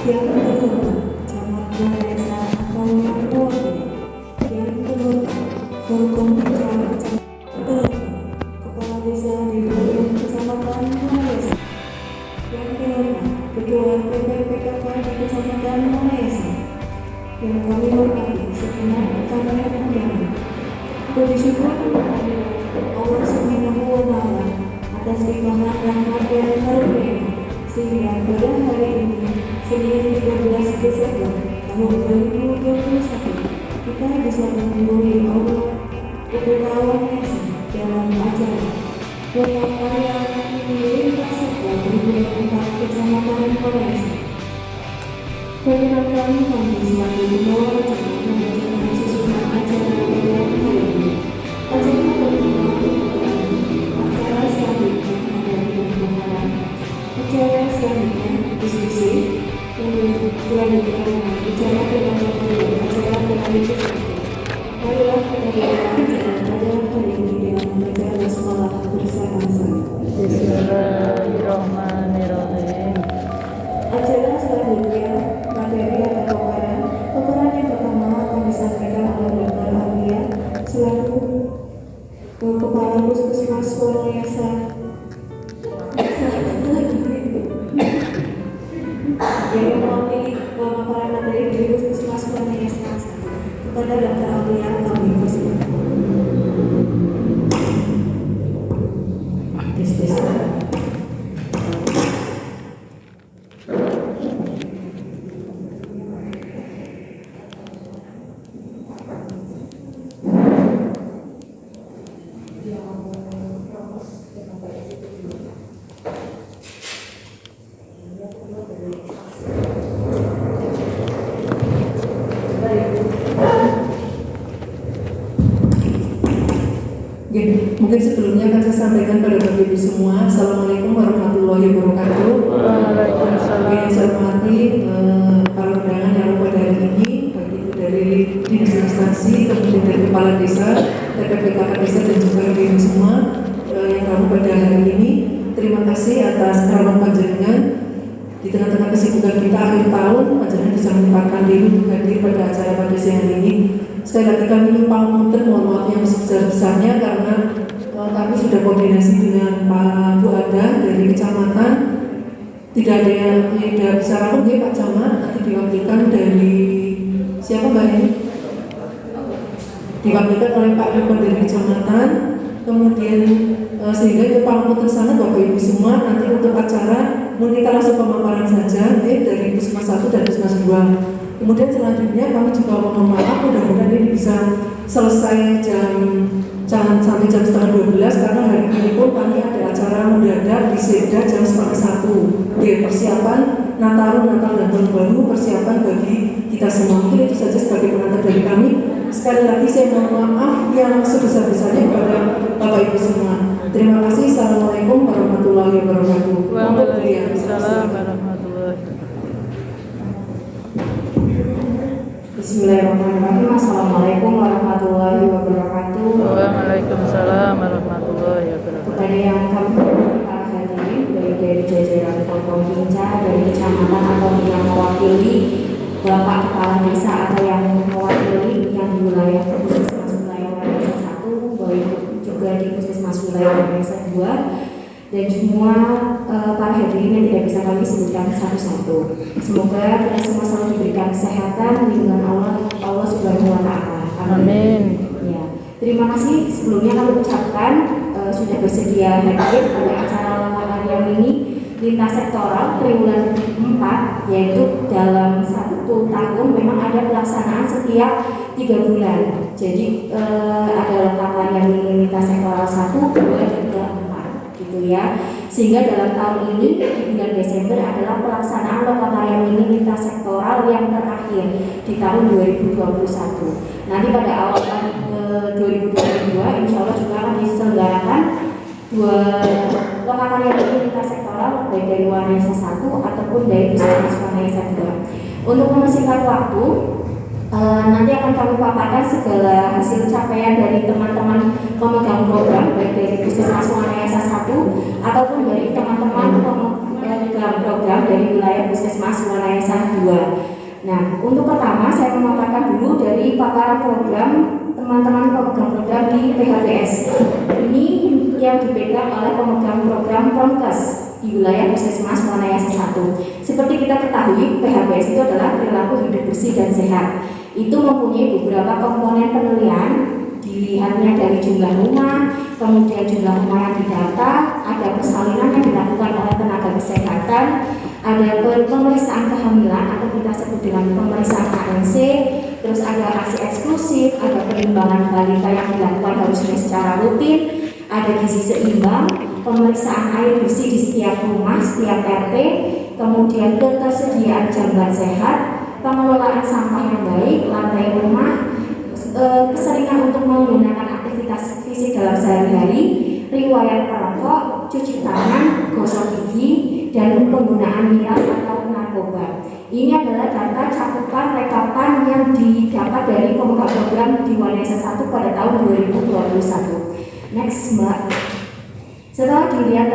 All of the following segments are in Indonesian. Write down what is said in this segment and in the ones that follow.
yang kedua camat desa atau yang mewakili, yang kedua hukum acara kepala desa di wilayah kecamatan Malaysia, yang kelima ketua PPPKK di kecamatan Malaysia, yang kami hormati segenap rekan-rekan undangan. Puji syukur Allah Subhanahu wa Ta'ala atas limpahan rahmat dan karunia sehingga pada hari ini Senin 13 Desember tahun 2021 kita bisa menghubungi Allah berkawan dalam acara Lokal Karya di Lintas Sektor 2004 Kecamatan Malaysia. Perkenalkan kami selaku pembawa acara membacakan susunan acara pada hari ini. Acara acara selanjutnya adalah pembahasan. Acara selanjutnya diskusi, kemudian dilanjutkan dengan bicara dengan acara berlanjut. Marilah kita bicara pada hari ini dengan membaca basmalah bersama-sama. Bismillahirrahmanirrahim. Acara selanjutnya materi atau paparan yang pertama akan disampaikan oleh Dr. Alia selaku Kepala Puskesmas Wanayasa yang mewakili pemaparan materi dari Puskesmas Wanayasa. Kepada Dr. Alia kami persilakan. Mungkin sebelumnya akan saya sampaikan pada Bapak Ibu semua, Assalamualaikum warahmatullahi wabarakatuh. Waalaikumsalam. Yang saya hormati para undangan yang pada hari ini, baik itu dari dinas instansi, kemudian dari kepala desa, TPPKK desa dan juga ibu semua yang kamu pada hari ini. Terima kasih atas kerabat panjenengan di tengah-tengah kesibukan kita akhir tahun, panjenengan bisa menyempatkan diri untuk hadir pada acara pada siang hari ini. Sekali lagi kami pangapunten, mohon maaf yang sebesar-besarnya karena kami sudah koordinasi dengan Pak Bu Ada dari kecamatan. Tidak ada yang tidak bisa langsung ya Pak Camat, nanti diwakilkan dari siapa Mbak ini? Diwakilkan oleh Pak Rektor dari kecamatan. Kemudian sehingga itu pangapunten sangat Bapak Ibu semua, nanti untuk acara mungkin kita langsung pemaparan saja dari Puskesmas 1 dan Puskesmas 2. Kemudian selanjutnya kami juga mohon maaf, mudah-mudahan ini bisa selesai jangan sampai jam setengah 12 karena hari ini pun kami ada acara mendadak di Seda jam setengah 1. Persiapan Natal dan Tahun Baru, persiapan bagi kita semua. Mungkin itu saja sebagai pengantar dari kami. Sekali lagi saya mohon maaf yang sebesar-besarnya kepada Bapak Ibu semua. Terima kasih. Assalamualaikum warahmatullahi wabarakatuh. Waalaikumsalam warahmatullahi wabarakatuh. Bismillahirrahmanirrahim. Assalamualaikum warahmatullahi wabarakatuh. Waalaikumsalam warahmatullahi wabarakatuh. Kepada yang kami hormati para hadirin, baik dari jajaran Forkompinca, dari kecamatan atau yang mewakili Bapak Kepala Desa atau yang mewakili yang di wilayah Puskesmas wilayah Wanayasa 1, baik juga di Puskesmas wilayah Wanayasa 2, dan semua para hadirin yang tidak bisa kami sebutkan satu-satu. Semoga kita semua selalu diberikan kesehatan, lindungan Allah Subhanahu wa Ta'ala. Amin. Ya, terima kasih sebelumnya kami ucapkan sudah bersedia hadir pada acara Lokal yang ini lintas sektoral triwulan 4, yaitu dalam 1 tahun memang ada pelaksanaan setiap 3 bulan. Jadi ada Lokal yang ini lintas sektoral 1, 2, 3, 4 gitu ya. Sehingga dalam tahun ini di bulan Desember adalah pelaksanaan Lokal Karya Mini lintas sektoral yang terakhir di tahun 2021. Nanti pada awal tahun 2022 insya Allah juga akan diselenggarakan 2 Lokal Karya Mini lintas sektoral baik dari Wanayasa 1 ataupun dari Puskesmas Wanayasa 2. Untuk mempersingkat waktu, nanti akan kami paparkan segala hasil capaian dari teman-teman pemegang program baik dari Puskesmas Wanayasa 1 ataupun dari teman-teman program-program dari wilayah Puskesmas Wanayasa 2. Nah, untuk pertama saya memaparkan dulu dari paparan program teman-teman pemegang program di PHBS. Ini yang dipegang oleh pemegang program Promkes di wilayah Puskesmas Wanayasa 1. Seperti kita ketahui, PHBS itu adalah perilaku hidup bersih dan sehat. Itu mempunyai beberapa komponen penilaian, dilihatnya dari jumlah rumah, kemudian jumlah rumah yang didata, ada persalinan yang dilakukan oleh tenaga kesehatan, ada pemeriksaan kehamilan atau kita sebut dengan pemeriksaan ANC, terus ada ASI eksklusif, ada penimbangan balita yang dilakukan harusnya secara rutin, ada gizi seimbang, pemeriksaan air bersih di setiap rumah, setiap RT, kemudian ketersediaan jamban sehat, pengelolaan sampah yang baik, lantai rumah, keseringan untuk menggunakan aktivitas fisik dalam sehari-hari, riwayat perokok, cuci tangan, gosok gigi, dan penggunaan miras atau narkoba. Ini adalah data cakupan rekapan yang didapat dari pemegang program di Wanayasa 1 pada tahun 2021. Next, Mbak. Setelah dilihat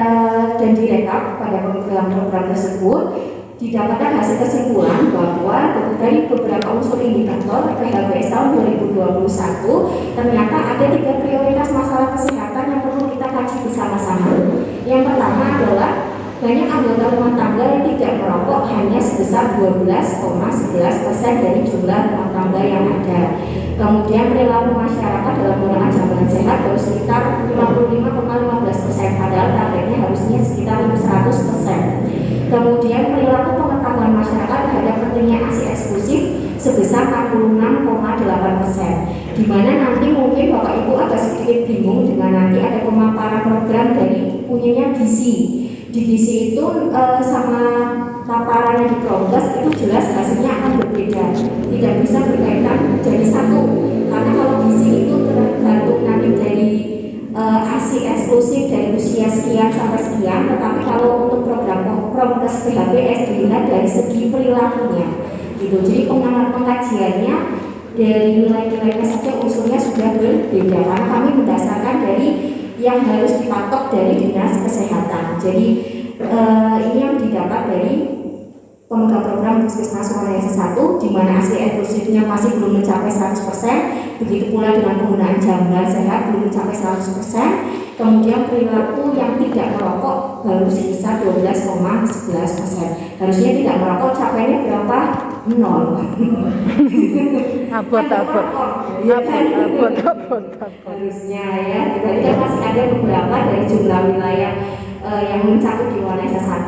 dan direkap pada pemegang program tersebut, didapatkan hasil kesimpulan bahwa dari beberapa unsur indikator PHBS tahun 2021 ternyata ada 3 prioritas masalah kesehatan yang perlu kita kaji bersama-sama. Yang pertama adalah banyak anggota rumah tangga yang tidak merokok hanya sebesar 12,11% dari jumlah rumah tangga yang ada. Kemudian perilaku masyarakat dalam penggunaan jamban sehat baru sekitar 55,15%, padahal targetnya harusnya sekitar 100%. Kemudian perilaku pengetahuan masyarakat terhadap pentingnya ASI eksklusif sebesar 46,8%. Di mana nanti mungkin Bapak Ibu agak sedikit bingung dengan nanti ada pemaparan program dari punyanya gizi. Di gizi itu sama paparan yang di Promkes itu jelas hasilnya akan berbeda, tidak bisa berkaitan jadi satu, karena kalau gizi itu tergantung nanti dari ASI eksklusif dari usia sekian sampai sekian, tetapi kalau untuk program Promkes PHBS dilihat dari segi perilakunya gitu. Jadi pengkajiannya dari nilai-nilainya saja unsurnya sudah berbeda, karena kami mendasarkan dari yang harus dipatok dari Dinas Kesehatan. Jadi ini yang didapat dari pemegang program Puskesmas Wanayasa 1, di mana ASI eksklusifnya masih belum mencapai 100%, begitu pula dengan penggunaan jamban sehat belum mencapai 100%, kemudian perilaku yang tidak merokok baru sebesar 12,11%. Harusnya tidak merokok capainya berapa? 0. Abot. Harusnya ya, berarti kan masih ada beberapa dari jumlah wilayah yang mencakup di Wanayasa 1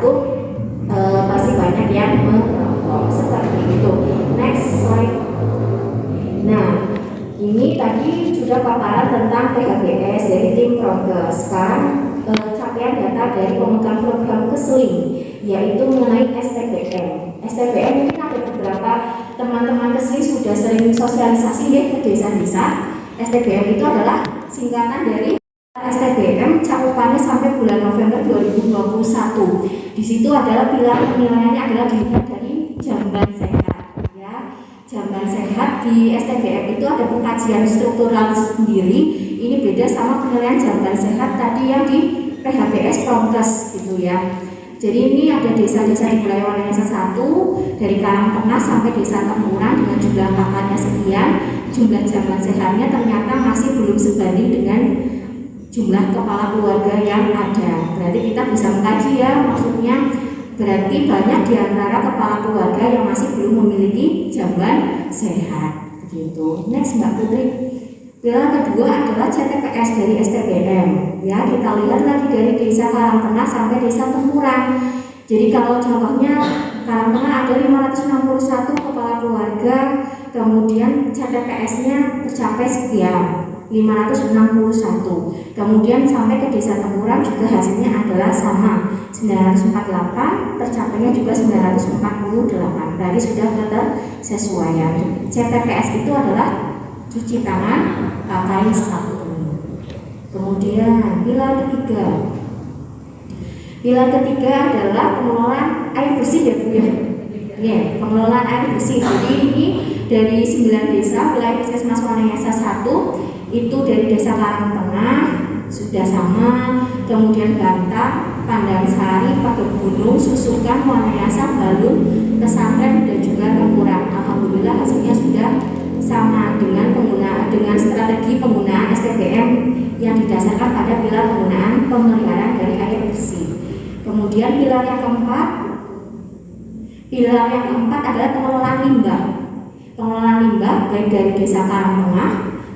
pasti banyak yang merokok seperti itu. Next slide. Nah, ini tadi sudah paparan tentang PHBS dari tim Promkes. Sekarang capaian data dari pemegang program Kesling, yaitu mengenai STBM. STBM ini ada beberapa teman-teman Kesling sudah sering sosialisasi ya ke desa-desa. STBM itu adalah singkatan dari STBM, cakupannya sampai bulan November 2021. Di situ adalah pilar penilaiannya adalah dilihat dari jamban sehat. Ya, jamban sehat di STBM itu ada pengkajian struktural sendiri. Ini beda sama penilaian jamban sehat tadi yang di PHBS Promkes gitu ya. Jadi ini ada desa-desa di wilayah Wanayasa 1 dari Karangtengah sampai Desa Tempuran dengan jumlah kakaknya sekian. Jumlah jamban sehatnya ternyata masih belum sebanding dengan jumlah kepala keluarga yang ada. Berarti kita bisa mengkaji ya, maksudnya berarti banyak di antara kepala keluarga yang masih belum memiliki jamban sehat. Begitu. Next Mbak Putri. Pilar kedua adalah CTPS dari STBM. Ya, kita lihat lagi dari Desa Karangtengah sampai Desa Tempuran. Jadi kalau contohnya Karangtengah ada 561 kepala keluarga, kemudian CTPS-nya tercapai sekian. 561. Kemudian sampai ke Desa Tempuran juga hasilnya adalah sama, 948, tercapainya juga 948. Berarti sudah ketersesuaian. CTPS itu adalah cuci tangan pakai sabun. Kemudian pilar ketiga. Pilar ketiga adalah pengelolaan air bersih ya Bu ya. Ya, pengelolaan air bersih. Jadi ini dari 9 desa wilayah Puskesmas Wanayasa 1 itu dari Desa Karangtengah, sudah sama. Kemudian Bantang, Pandansari, Pagergunung, Susukan, Wanayasa, Balun, Pesantren dan juga Tempuran. Alhamdulillah hasilnya sudah sama dengan strategi penggunaan STBM yang didasarkan pada pilar penggunaan pemeliharaan dari air bersih. Kemudian pilar yang keempat adalah pengelolaan limbah. Pengelolaan limbah baik dari Desa Karangtengah,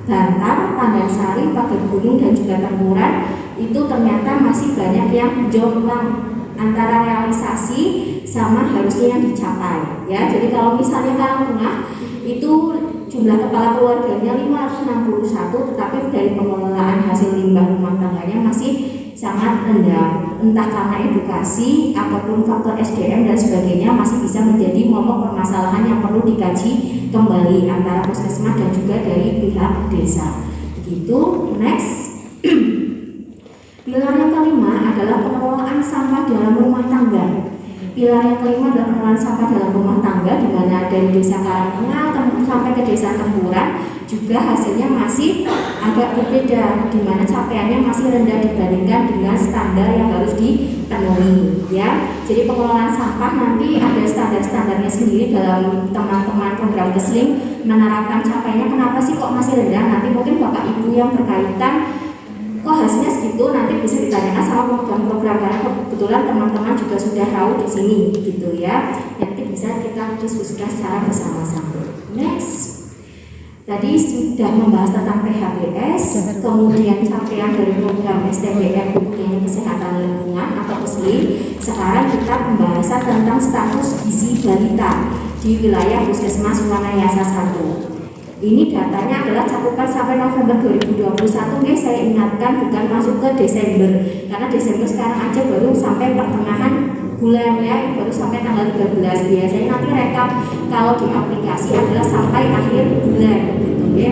Bantar, Pandansari, Pagergunung dan juga Tempuran itu ternyata masih banyak yang jomplang antara realisasi sama harusnya yang dicapai ya. Jadi kalau misalnya Karangtengah itu jumlah kepala keluarganya 561, tetapi dari pengelolaan hasil limbah rumah tangganya masih sangat rendah, entah karena edukasi ataupun faktor SDM dan sebagainya, masih bisa menjadi momok permasalahan yang perlu dikaji kembali antara puskesmas dan juga dari pihak desa. Begitu. Next. Pilar yang kelima adalah pengelolaan sampah dalam rumah tangga. Pilar yang kelima adalah pengelolaan sampah dalam rumah tangga, di mana dari Desa Karangtengah sampai ke Desa Tempuran juga hasilnya masih agak berbeda, di mana capaiannya masih rendah dibandingkan dengan standar yang harus dipenuhi ya. Jadi pengelolaan sampah nanti ada standar-standarnya sendiri dalam teman-teman program Kesling menerapkan capaiannya. Kenapa sih kok masih rendah? Nanti mungkin Bapak Ibu yang berkaitan kok hasilnya segitu, nanti bisa ditanyakan sama program-program, karena kebetulan teman-teman juga sudah tahu di sini gitu ya. Nanti bisa kita diskusikan secara bersama-sama. Next. Tadi sudah membahas tentang PHBS, kemudian capaian dari program STBM kemudian kesehatan lingkungan atau KESLI. Sekarang kita pembahasan tentang status gizi balita di wilayah Puskesmas Wanayasa 1. Ini datanya adalah cakupan sampai November 2021. Guys, saya ingatkan bukan masuk ke Desember, karena Desember sekarang aja baru sampai pertengahan bulan ya, baru sampai tanggal 13. Biasanya nanti rekap kalau di aplikasi adalah sampai akhir bulan gitu ya.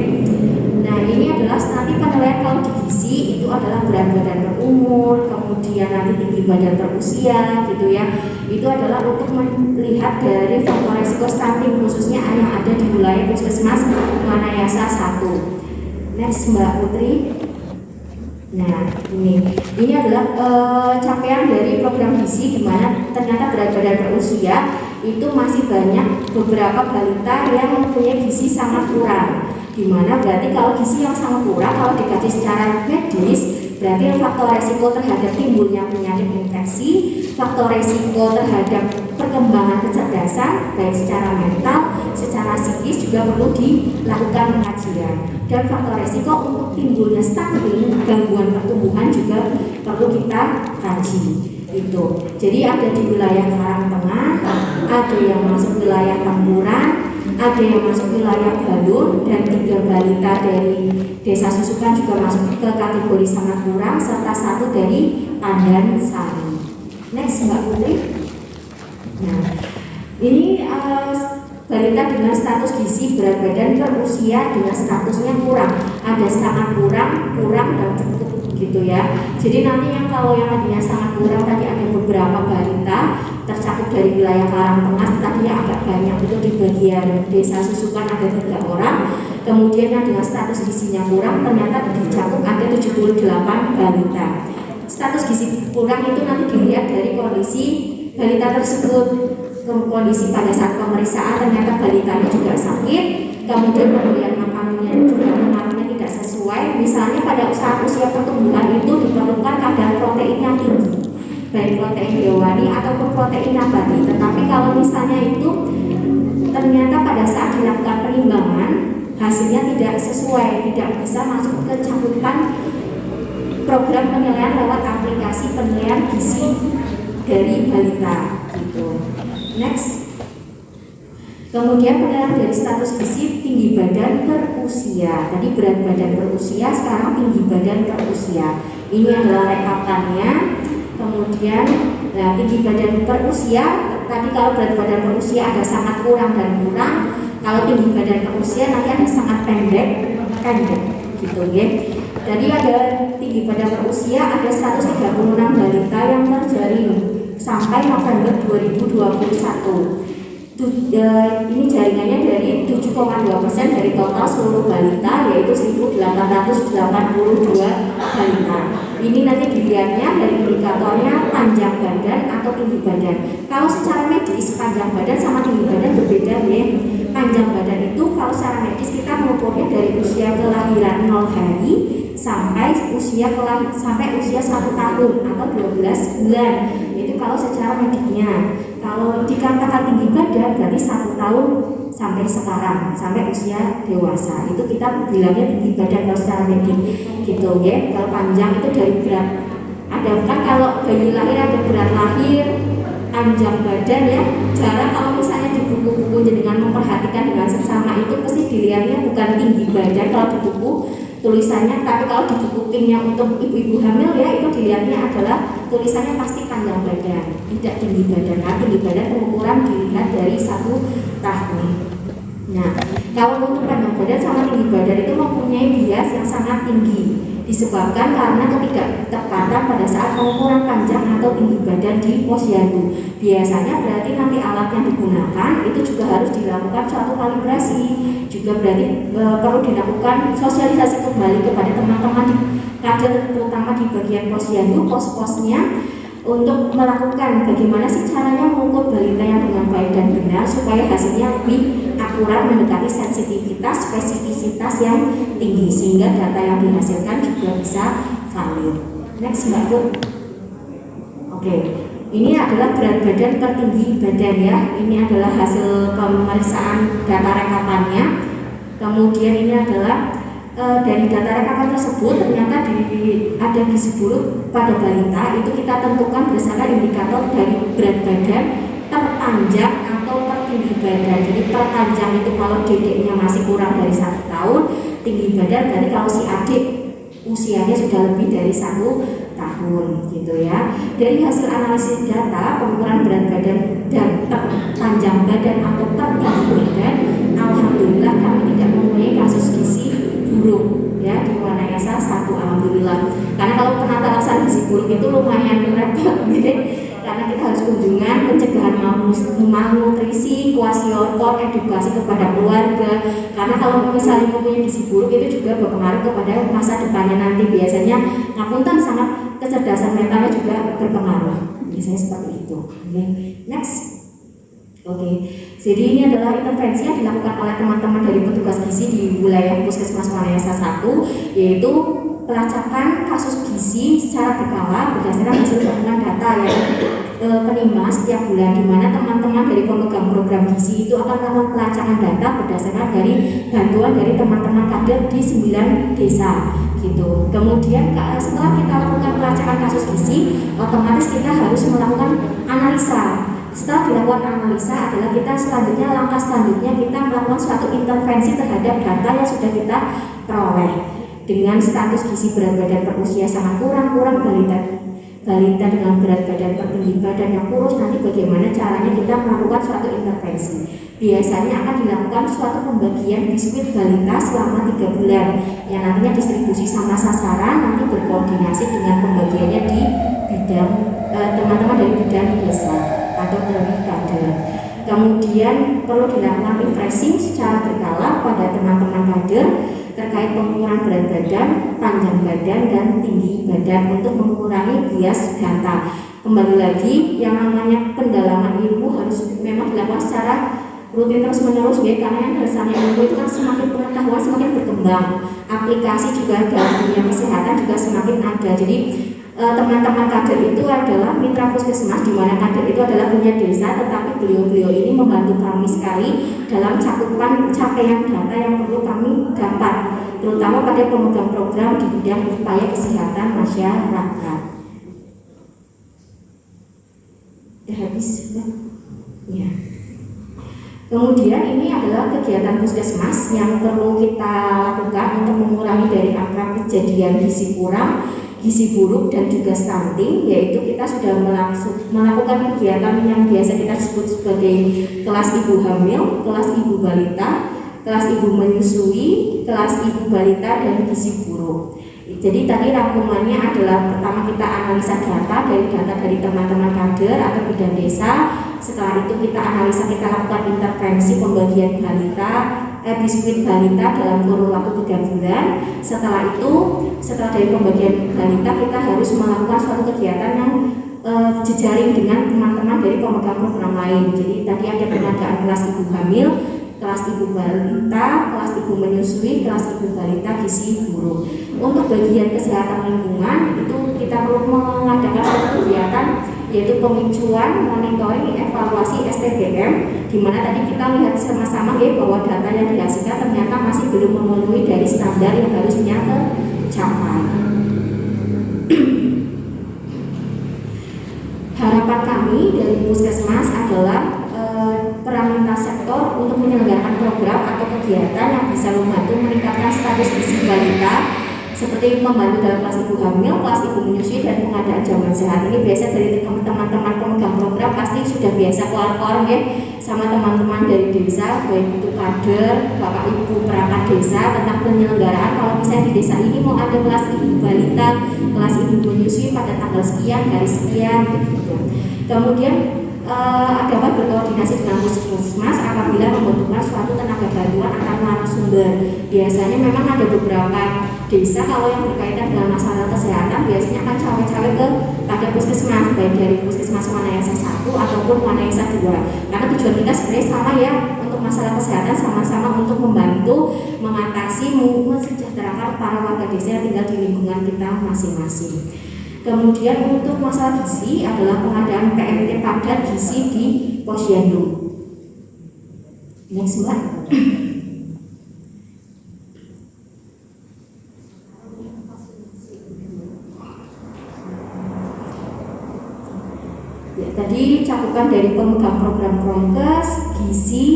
Nah, ini adalah nanti penilaian kalau di gizi itu adalah berat badan per umur, kemudian nanti tinggi badan per usia gitu ya. Itu adalah untuk melihat dari faktor risiko stunting khususnya yang ada di wilayah Puskesmas Wanayasa 1. Next Mbak Putri. Nah, ini adalah capaian dari program gizi, di mana ternyata berat badan per usia itu masih banyak beberapa balita yang mempunyai gizi sangat kurang. Di mana berarti kalau gizi yang sangat kurang, kalau dikaji secara medis, berarti faktor resiko terhadap timbulnya penyakit infeksi, faktor resiko terhadap perkembangan kecerdasan baik secara mental, secara psikis juga perlu dilakukan pengajian, dan faktor resiko untuk timbulnya stunting, gangguan pertumbuhan juga perlu kita kaji itu. Jadi ada di wilayah Karangtengah, ada yang masuk wilayah Tempuran, ada yang masuk wilayah Balun, dan 3 balita dari Desa Susukan juga masuk ke kategori sangat kurang, serta 1 dari Pandansari. Next Mbak Putri. Nah, ini balita dengan status gizi berat badan per usia dengan statusnya kurang, ada sangat kurang, dan cukup gitu ya. Jadi nanti yang kalau yang tadinya sangat kurang tadi ada beberapa balita tercakup dari wilayah Karangtengah, tadinya agak banyak itu di bagian Desa Susukan ada 3 orang. Kemudian yang dengan status gizinya kurang ternyata dicakup ada 78 balita. Status gizi kurang itu nanti dilihat dari kondisi balita tersebut, kondisi pada saat pemeriksaan ternyata balitanya juga sakit, kemudian pemberian makanannya juga pengaruhnya tidak sesuai. Misalnya pada usia pertumbuhan itu diperlukan kadar protein yang tinggi, baik protein hewani ataupun protein nabati. Tetapi kalau misalnya itu ternyata pada saat dilakukan penimbangan hasilnya tidak sesuai, tidak bisa masuk ke cakupan program penilaian lewat aplikasi penilaian gizi dari balita gitu. Next. Kemudian penilaian dari status gizi tinggi badan per usia. Tadi berat badan per usia, sekarang tinggi badan per usia. Ini adalah rekapannya. Kemudian tinggi badan per usia, tadi kalau berat badan per usia ada sangat kurang dan kurang. Kalau tinggi badan per usia nanti ada sangat pendek gitu ya. Jadi ada tinggi badan per usia ada 136 balita yang terjaring sampai November 2021. Ini jaringannya dari 17 7,2% dari total seluruh balita, yaitu 1.882 balita. Ini nanti dilihatnya dari indikatornya panjang badan atau tinggi badan. Kalau secara medis panjang badan sama tinggi badan berbeda ya. Panjang badan itu kalau secara medis kita mengukurnya dari usia kelahiran 0 hari sampai usia 1 tahun atau 12 bulan. Itu kalau secara mediknya. Kalau dikatakan tinggi badan berarti 1 tahun sampai sekarang, sampai usia dewasa. Itu kita bilangnya tinggi badan kalau secara medik gitu ya. Kalau panjang itu dari berat. Ada kan kalau bayi lahir ada berat lahir, panjang badan ya. Jarang kalau misalnya di buku-buku dengan memperhatikan dengan seksama itu pasti dilihatnya bukan tinggi badan kalau di buku tulisannya, tapi kalau di buku PIN-nya untuk ibu-ibu hamil ya itu dilihatnya adalah tulisannya pasti panjang badan, tidak tinggi badan. Nah, tinggi badan pengukuran dilihat dari 1 tahun. Nah, kalau untuk panjang badan sama tinggi badan itu mempunyai bias yang sangat tinggi disebabkan karena ketidaktepatan pada saat pengukuran panjang atau tinggi badan di posyandu. Biasanya berarti nanti alat yang digunakan itu juga harus dilakukan suatu kalibrasi, juga berarti perlu dilakukan sosialisasi kembali kepada teman-teman di kader, terutama di bagian posyandu, pos-posnya, untuk melakukan bagaimana sih caranya mengukur balita yang dengan baik dan benar supaya hasilnya lebih akurat, mendekati sensitivitas, spesifisitas yang tinggi sehingga data yang dihasilkan juga bisa valid. Next Mbak Bu. Oke, ini adalah berat badan per tinggi badan ya. Ini adalah hasil pemeriksaan data rekapannya. Kemudian ini adalah dari data rekapan tersebut ternyata ada gizi buruk pada balita itu kita tentukan berdasarkan indikator dari berat badan terpanjang atau tertinggi badan. Jadi terpanjang itu kalau dedeknya masih kurang dari 1 tahun, tinggi badan berarti kalau si adik usianya sudah lebih dari 1 tahun gitu ya. Dari hasil analisis data pengukuran berat badan dan terpanjang badan atau tertinggi badan, alhamdulillah kami tidak mempunyai kasus gizi buruk ya di Wanayasa 1, alhamdulillah. Karena kalau penata gizi buruk itu lumayan repot gitu. Karena kita harus kunjungan, pencegahan malnutrisi, kwasiorkor, edukasi kepada keluarga. Karena kalau misalnya mempunyai gizi buruk itu juga berpengaruh kepada masa depannya nanti. Biasanya ngapunten sangat kecerdasan mentalnya juga berpengaruh. Biasanya seperti itu. Okay. Next. Oke, jadi ini adalah intervensi yang dilakukan oleh teman-teman dari petugas gizi di wilayah Puskesmas Wanayasa 1, yaitu pelacakan kasus gizi secara berkala berdasarkan hasil gabungan data yang penima setiap bulan, di mana teman-teman dari pemegang program gizi itu akan melakukan pelacakan data berdasarkan dari bantuan dari teman-teman kader di 9 desa gitu. Kemudian setelah kita lakukan pelacakan kasus gizi, otomatis kita harus melakukan analisa. Setelah dilakukan analisa adalah kita selanjutnya, langkah selanjutnya kita melakukan suatu intervensi terhadap data yang sudah kita peroleh. Dengan status gizi berat badan per usia sangat kurang balita dengan berat badan per tinggi badan yang kurus, nanti bagaimana caranya kita melakukan suatu intervensi. Biasanya akan dilakukan suatu pembagian biskuit balita selama 3 bulan yang nantinya distribusi sama sasaran, nanti berkoordinasi dengan pembagiannya di bidang teman-teman dari bidang desa atau dari kader. Kemudian perlu dilakukan refreshing secara berkala pada teman-teman kader terkait pengukuran berat badan, panjang badan, dan tinggi badan untuk mengurangi bias data. Kembali lagi, yang namanya pendalaman ilmu harus memang dilakukan secara rutin terus menerus ya, karena yang dasarnya ilmu itu kan semakin pengetahuan semakin berkembang, aplikasi juga dalam dunia kesehatan juga semakin ada. Jadi teman-teman kader itu adalah mitra puskesmas, di mana kader itu adalah punya desa, tetapi beliau-beliau ini membantu kami sekali dalam cakupan capaian data yang perlu kami dapat, terutama pada pemegang program di bidang upaya kesehatan masyarakat. Habis ya. Kemudian ini adalah kegiatan puskesmas yang perlu kita lakukan untuk mengurangi dari angka kejadian gizi kurang, gizi buruk, dan juga stunting, yaitu kita sudah melakukan kegiatan yang biasa kita sebut sebagai kelas ibu hamil, kelas ibu balita, kelas ibu menyusui, kelas ibu balita, dan gizi buruk. Jadi tadi rangkumannya adalah pertama kita analisa data dari teman-teman kader atau bidan desa. Setelah itu kita analisa, kita lakukan intervensi pembagian balita, biskuit balita dalam kurun waktu 3 bulan. Setelah itu, setelah dari pembagian balita, kita harus melakukan suatu kegiatan yang jejaring dengan teman-teman dari pemegang program lain. Jadi tadi ada pengadaan kelas ibu hamil, kelas ibu balita, kelas ibu menyusui, kelas ibu balita gizi buruk. Untuk bagian kesehatan lingkungan itu kita perlu mengadakan suatu kegiatan, yaitu pemicuan, monitoring, evaluasi STBM, di mana tadi kita lihat sama-sama ya bahwa data yang dihasilkan ternyata masih belum memenuhi dari standar yang harusnya tercapai. Harapan kami dari Puskesmas adalah peran lintas sektor untuk menyelenggarakan program atau kegiatan yang bisa membantu meningkatkan status gizi balita, seperti membantu dalam kelas ibu hamil, kelas ibu menyusui, dan pengadaan jamuan sehat. Ini biasa dari teman-teman pemegang program pasti sudah biasa keluar-keluar ya sama teman-teman dari desa, baik itu kader, bapak ibu perangkat desa, tentang penyelenggaraan kalau misalnya di desa ini mau ada kelas ibu balita, kelas ibu menyusui pada tanggal sekian, hari sekian gitu. Kemudian dapat berkoordinasi dengan Puskesmas apabila membutuhkan suatu tenaga bantuan atau narasumber. Biasanya memang ada beberapa desa kalau yang berkaitan dengan masalah kesehatan biasanya akan cawe-cawe ke pada Puskesmas, baik dari Puskesmas Wanayasa 1 ataupun Wanayasa 2. Karena tujuan kita sebenarnya sama ya, untuk masalah kesehatan sama-sama untuk membantu mengatasi, mensejahterakan para warga desa yang tinggal di lingkungan kita masing-masing. Kemudian untuk masalah gizi adalah pengadaan PMT padat gizi di Posyandu. Next slide. Ya, tadi cakupan dari pemegang program Promkes, gizi,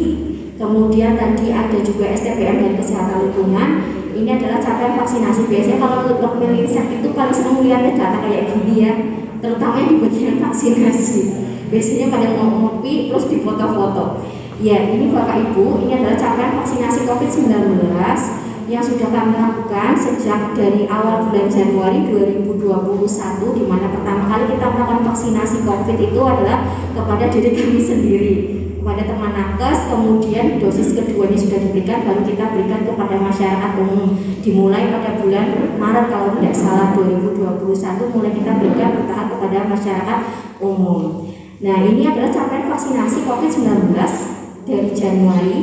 kemudian tadi ada juga STBM dari kesehatan lingkungan. Ini adalah capaian vaksinasi. Biasanya kalau Lokmilinsek itu paling senang melihatnya data kayak gini ya, terutama di bagian vaksinasi. Biasanya pada mau ngopi terus di foto-foto. Ya, ini Bapak Ibu, ini adalah capaian vaksinasi COVID-19 yang sudah kami lakukan sejak dari awal bulan Januari 2021, di mana pertama kali kita melakukan vaksinasi COVID itu adalah kepada diri kami sendiri, kepada teman nakes, kemudian dosis keduanya sudah diberikan, baru kita berikan kepada masyarakat umum. Dimulai pada bulan Maret kalau tidak salah 2021, mulai kita berikan bertahap kepada masyarakat umum. Nah, ini adalah capaian vaksinasi COVID-19 dari Januari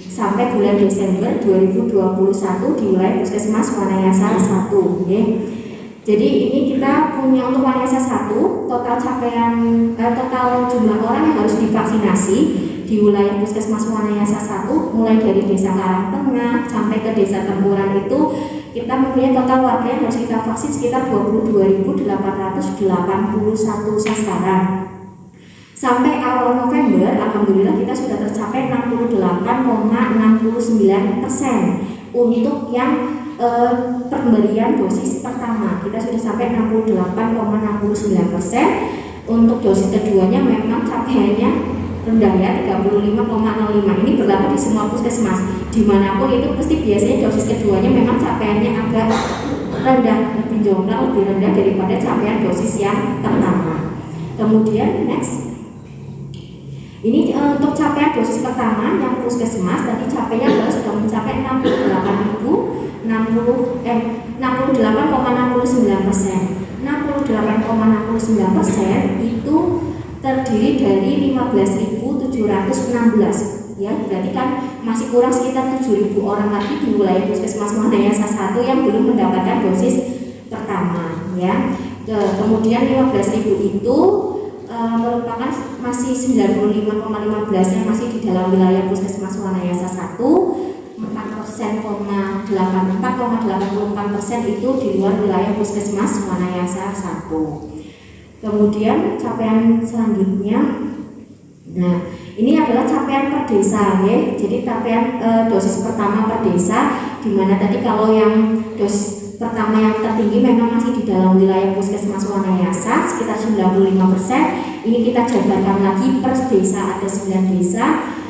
sampai bulan Desember 2021 di wilayah Puskesmas Wanayasa 1 ya. Jadi ini kita punya untuk Wanayasa 1 total capaian total jumlah orang yang harus divaksinasi di wilayah Puskesmas Wanayasa 1 mulai dari Desa Karangtengah sampai ke Desa Tempuran itu kita mempunyai total warga yang harus kita vaksin sekitar 22.881 sasaran. Sampai awal November, alhamdulillah kita sudah tercapai 68,69% untuk yang pemberian dosis pertama. Kita sudah sampai 68,69%. Untuk dosis keduanya memang capaiannya rendah ya, 35,05. Ini berlaku di semua puskesmas. Dimanapun itu pasti biasanya dosis keduanya memang capaiannya agak rendah, lebih jomplang, lebih rendah daripada capaian dosis yang pertama. Kemudian next. Ini untuk capaian dosis pertama yang puskesmas tadi capaiannya adalah sudah mencapai 68,69%. 68,69% itu terdiri dari 15.716 ya, berarti kan masih kurang sekitar 7.000 orang lagi di wilayah Puskesmas Wanayasa 1 yang belum mendapatkan dosis pertama ya. Kemudian 15.000 itu merupakan masih 95,15 yang masih di dalam wilayah Puskesmas Wanayasa 1, 4,84% itu di luar wilayah Puskesmas Wanayasa 1. Kemudian capaian selanjutnya, nah ini adalah capaian per desa ya. Jadi capaian dosis pertama per desa, di mana tadi kalau yang dosis pertama yang tertinggi memang masih di dalam wilayah Puskesmas Wanayasa sekitar 95%. Ini kita jabarkan lagi per desa, ada 9 desa.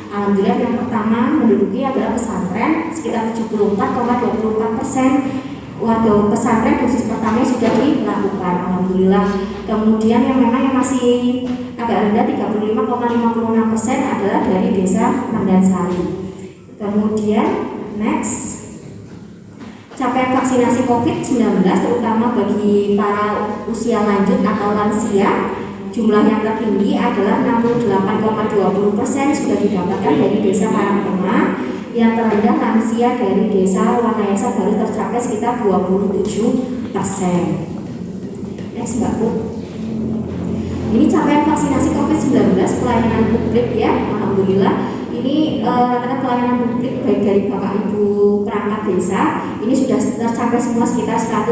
Alhamdulillah yang pertama menduduki adalah pesantren sekitar 74,24%. Warga pesantren dosis pertama sudah dilakukan, alhamdulillah. Kemudian yang memang yang masih agak rendah 35,56% adalah dari desa Pandansari. Kemudian next, capaian vaksinasi COVID-19 terutama bagi para usia lanjut atau lansia, jumlah yang tertinggi adalah 68,20% sudah didapatkan dari desa Karangtengah. Yang terendah lansia dari desa Wanayasa baru tercapai sekitar 27%. Next Mbak Bu. Ini capaian vaksinasi COVID-19 pelayanan publik ya, alhamdulillah. Ini rata-rata pelayanan publik baik dari Bapak Ibu perangkat desa ini sudah tercapai semua sekitar 100%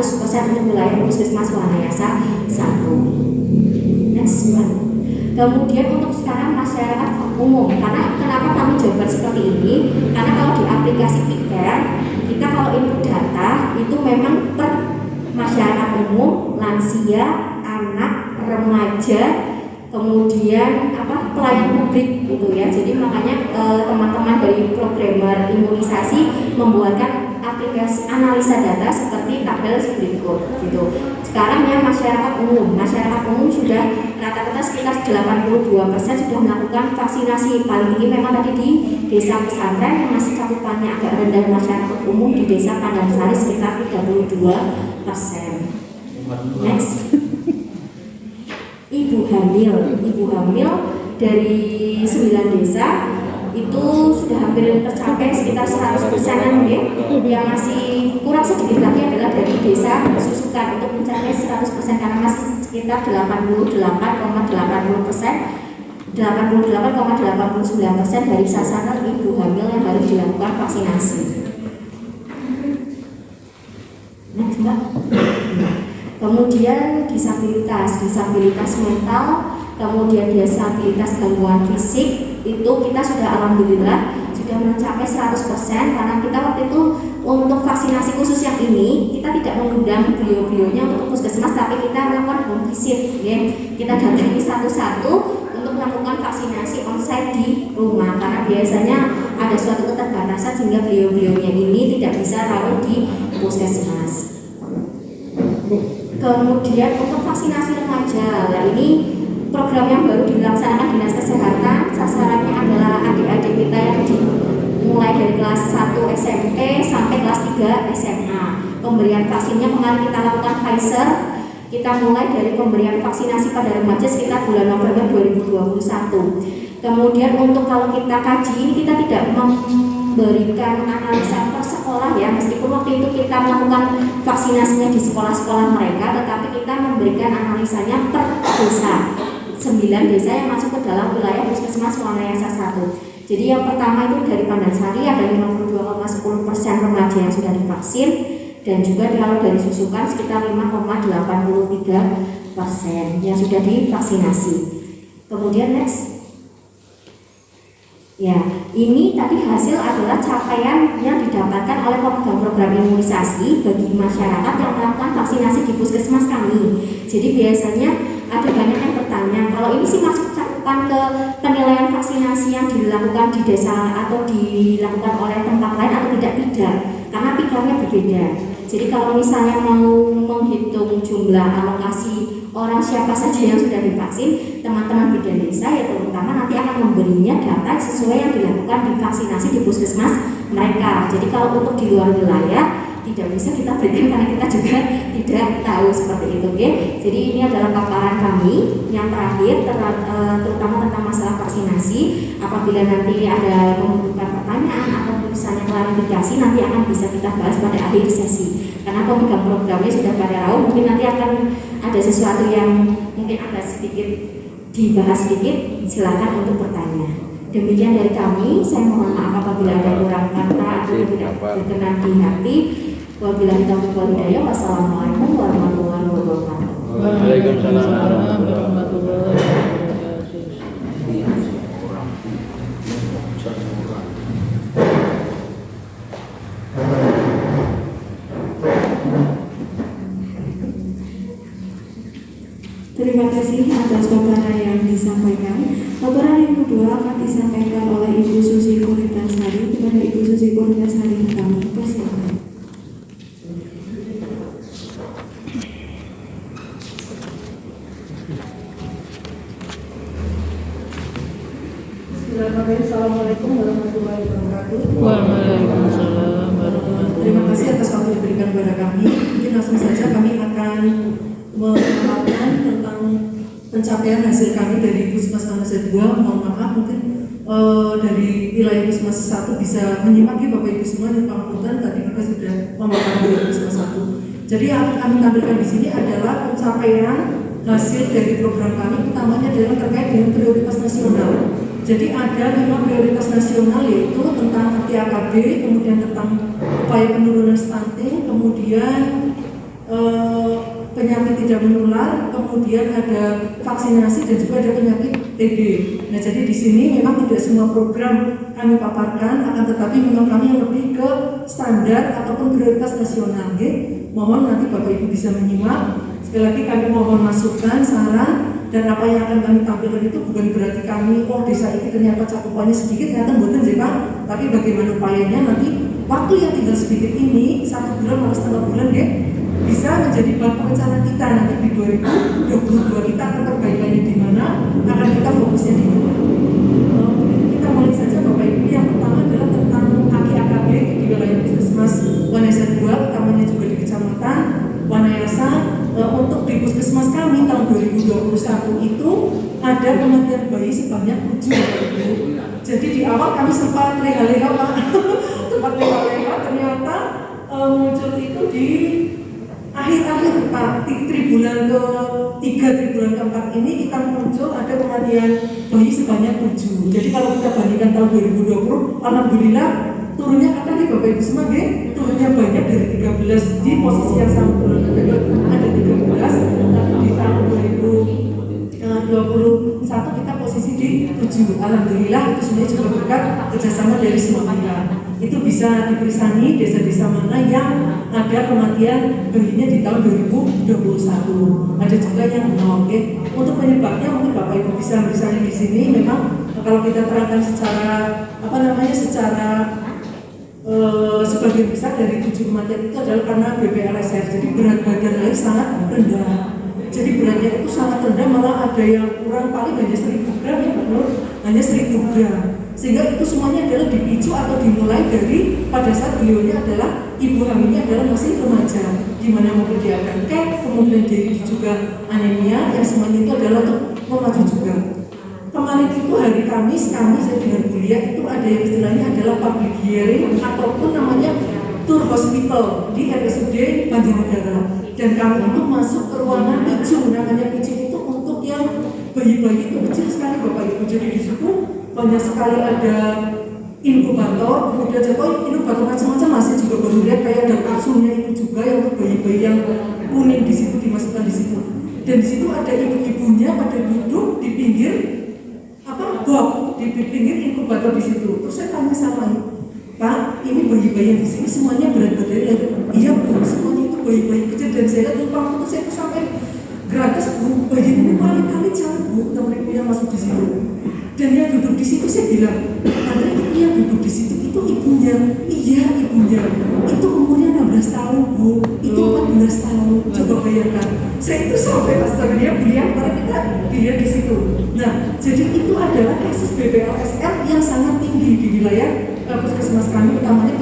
untuk wilayah Puskesmas Wanayasa 1. Next Mbak. Kemudian untuk sekarang masyarakat umum, karena kenapa kami jawaban seperti ini? Karena kalau di aplikasi Pikir, kita kalau input data itu memang per masyarakat umum, lansia, anak, remaja, kemudian pelayan publik gitu ya. Jadi makanya teman-teman dari programmer imunisasi membuatkan aplikasi analisa data seperti tabel berikut gitu. Sekarang yang masyarakat umum sudah rata-rata sekitar 82% sudah melakukan vaksinasi. Paling tinggi memang tadi di desa pesantren yang masih cakupannya agak rendah masyarakat umum di desa Pandansari sekitar 32%. Next. Ibu hamil dari 9 desa itu sudah hampir tercapai sekitar 100%-an ya. Yang masih kurang sedikit lagi adalah dari desa Susukan untuk mencapai 100% karena masih sekitar 88,80%, 88,89% dari sasaran ibu hamil yang harus dilakukan vaksinasi. Next Mbak. Kemudian disabilitas mental, kemudian disabilitas gangguan fisik itu kita sudah alhamdulillah sudah mencapai 100% karena kita waktu itu untuk vaksinasi khusus yang ini kita tidak mengundang beliau-beliaunya untuk puskesmas tapi kita melakukan home visit ya. Kita datangi satu-satu untuk melakukan vaksinasi onsite di rumah karena biasanya ada suatu keterbatasan sehingga beliau-beliaunya ini tidak bisa rawat di puskesmas. Kemudian untuk vaksinasi remaja, nah ini program yang baru dilaksanakan Dinas Kesehatan, sasarannya adalah adik-adik kita yang mulai dari kelas 1 SMP sampai kelas 3 SMA. Pemberian vaksinnya kemarin kita lakukan Pfizer. Kita mulai dari pemberian vaksinasi pada remaja sekitar bulan November 2021. Kemudian untuk kalau kita kaji ini kita tidak memberikan analisa per sekolah ya, meskipun waktu itu kita melakukan vaksinasinya di sekolah-sekolah mereka, tetapi kita memberikan analisanya per desa. 9 desa yang masuk ke dalam wilayah Puskesmas Wanayasa 1. Jadi yang pertama itu dari Pandansari ada 52,10% remaja yang sudah divaksin dan juga kalau dari Susukan sekitar 5,83% yang sudah divaksinasi. Kemudian next. Ya, ini tadi hasil adalah capaian yang didapatkan oleh program imunisasi bagi masyarakat yang melakukan vaksinasi di puskesmas kami. Jadi biasanya ada banyak yang bertanya, kalau ini sih masuk cakupan ke penilaian vaksinasi yang dilakukan di desa atau dilakukan oleh tempat lain atau tidak, karena pikirannya berbeda. Jadi kalau misalnya mau menghitung jumlah alokasi orang siapa saja yang sudah divaksin, teman-teman bidan desa ya terutama nanti akan memberinya data sesuai yang dilakukan di vaksinasi di puskesmas mereka. Jadi kalau untuk di luar wilayah tidak bisa kita berikan karena kita juga tidak tahu seperti itu, oke? Jadi ini adalah paparan kami yang terakhir terutama tentang masalah vaksinasi. Apabila nanti ada membutuhkan pertanyaan atau misalnya klarifikasi nanti akan bisa kita bahas pada akhir sesi. Karena pemegang programnya sudah pada tahu, mungkin nanti akan ada sesuatu yang mungkin agak sedikit dibahas sedikit, silakan untuk bertanya. Demikian dari kami, saya mohon maaf apabila ada kurang kata atau tidak berkenan di hati. Wabillahi taufiq wal hidayah. Wassalamualaikum warahmatullahi wabarakatuh. Waalaikumsalam warahmatullahi wabarakatuh. Terima kasih atas paparan yang disampaikan. Paparan yang kedua akan disampaikan oleh Ibu Susi Purnitasari. Kepada Ibu Susi Purnitasari kami persilakan. Assalamualaikum warahmatullahi wabarakatuh. wabarakatuh. Waalaikumsalam warahmatullahi Terima kasih atas waktu yang diberikan kepada kami. Mungkin langsung saja kami akan memaparkan tentang pencapaian hasil kami dari Puskesmas Manusia 2. Mohon maaf mungkin dari wilayah Puskesmas 1 bisa menyimak ya Bapak Ibu semua dan Pangapunten, tadi mereka sudah memaparkan dari Puskesmas 1. Jadi yang akan kami tampilkan di sini adalah pencapaian hasil dari program kami, utamanya adalah terkait dengan prioritas nasional. Jadi ada 5 prioritas nasional, yaitu tentang TAKB, kemudian tentang upaya penurunan stunting, kemudian penyakit tidak menular, kemudian ada vaksinasi dan juga ada penyakit TB. Nah, jadi di sini memang tidak semua program kami paparkan, akan tetapi memang kami yang lebih ke standar ataupun prioritas nasional. Mohon nanti Bapak Ibu bisa menyimak. Sekali lagi kami mohon masukan, saran, dan apa yang akan kami tampilkan itu bukan berarti kami, desa ini ternyata cakupannya sedikit, ternyata bukan sih Pak, tapi bagaimana upayanya nanti waktu yang tinggal sedikit ini, 1 bulan atau setengah bulan bisa menjadi bahan perencanaan kita nanti di 2022 kita akan perbaikannya di mana, akan kita fokusnya di mana. Kita mulai saja Bapak Ibu. Yang pertama adalah tentang AKB di wilayah Puskesmas Wanayasa 2, utamanya juga di Kecamatan Wanayasa. Untuk di Puskesmas kami tahun 2021 itu ada kematian bayi sebanyak 7. Jadi di awal kami sempat leha-leha Pak, sempat leha-leha, ternyata muncul itu di akhir-akhir Pak, tribulan ke-3, tribulan ke-4 ini kita muncul ada kematian bayi sebanyak 7. Jadi kalau kita bandingkan tahun 2020, alhamdulillah turunnya kata nih Bapak Ibu semua turunnya banyak dari 13 di posisi yang sama turun ada 13, tapi di tahun 2021 kita posisi di 7. Alhamdulillah itu sebenarnya juga berkat kerjasama dari semua pihak. Itu bisa diperisani desa-desa mana yang ada kematian bayinya di tahun 2021. Ada juga yang Untuk penyebabnya mungkin Bapak Ibu bisa merisani di sini. Memang kalau kita terangkan secara sebagian besar dari 7 kematian itu adalah karena BPLSR. Jadi berat badan air sangat rendah. Jadi beratnya itu sangat rendah, malah ada yang kurang paling hanya 1000 gram ya benar, hanya 1000 gram. Sehingga itu semuanya adalah dipicu atau dimulai dari pada saat beliaunya adalah ibu hamilnya adalah masih remaja, di mana mungkin dia akan kemudian dia juga anemia, yang semuanya itu adalah untuk memacu juga. Kemarin itu hari Kamis kami saya dengan kuliah itu ada yang istilahnya adalah public hearing ataupun namanya tour hospital di RSUD Banjarnegara, dan kami itu masuk ke ruangan picu, namanya picu itu untuk yang bayi-bayi itu kecil sekali Bapak Ibu. Jadi di situ banyak sekali ada inkubator, kemudian inkubator macam-macam, masih juga baru lihat kayak ada kapsulnya itu juga yang untuk bayi-bayi yang kuning di situ dimasukkan di situ. Dan di situ ada ibu-ibunya pada duduk di pinggir box, di pinggir inkubator di situ. Terus saya tanya sama Pak, ini bayi-bayi yang di sini semuanya berat badannya? Iya Bu, semuanya itu bayi-bayi kecil, dan saya lihat tumpang itu saya sampai gratis Bu, bayi ini kali-kali cara Bu, teman ibu yang masuk di situ. Dan yang duduk di situ saya bilang, ada itu yang duduk di situ itu ibunya. Iya ibunya. Itu umurnya 16 tahun Bu, itu 14 tahun. Coba bayangkan. Saya itu sampai astagfirullah beliau karena kita dilihat di situ. Nah, jadi itu adalah kasus BPLSR yang sangat tinggi di wilayah Puskesmas kami, utamanya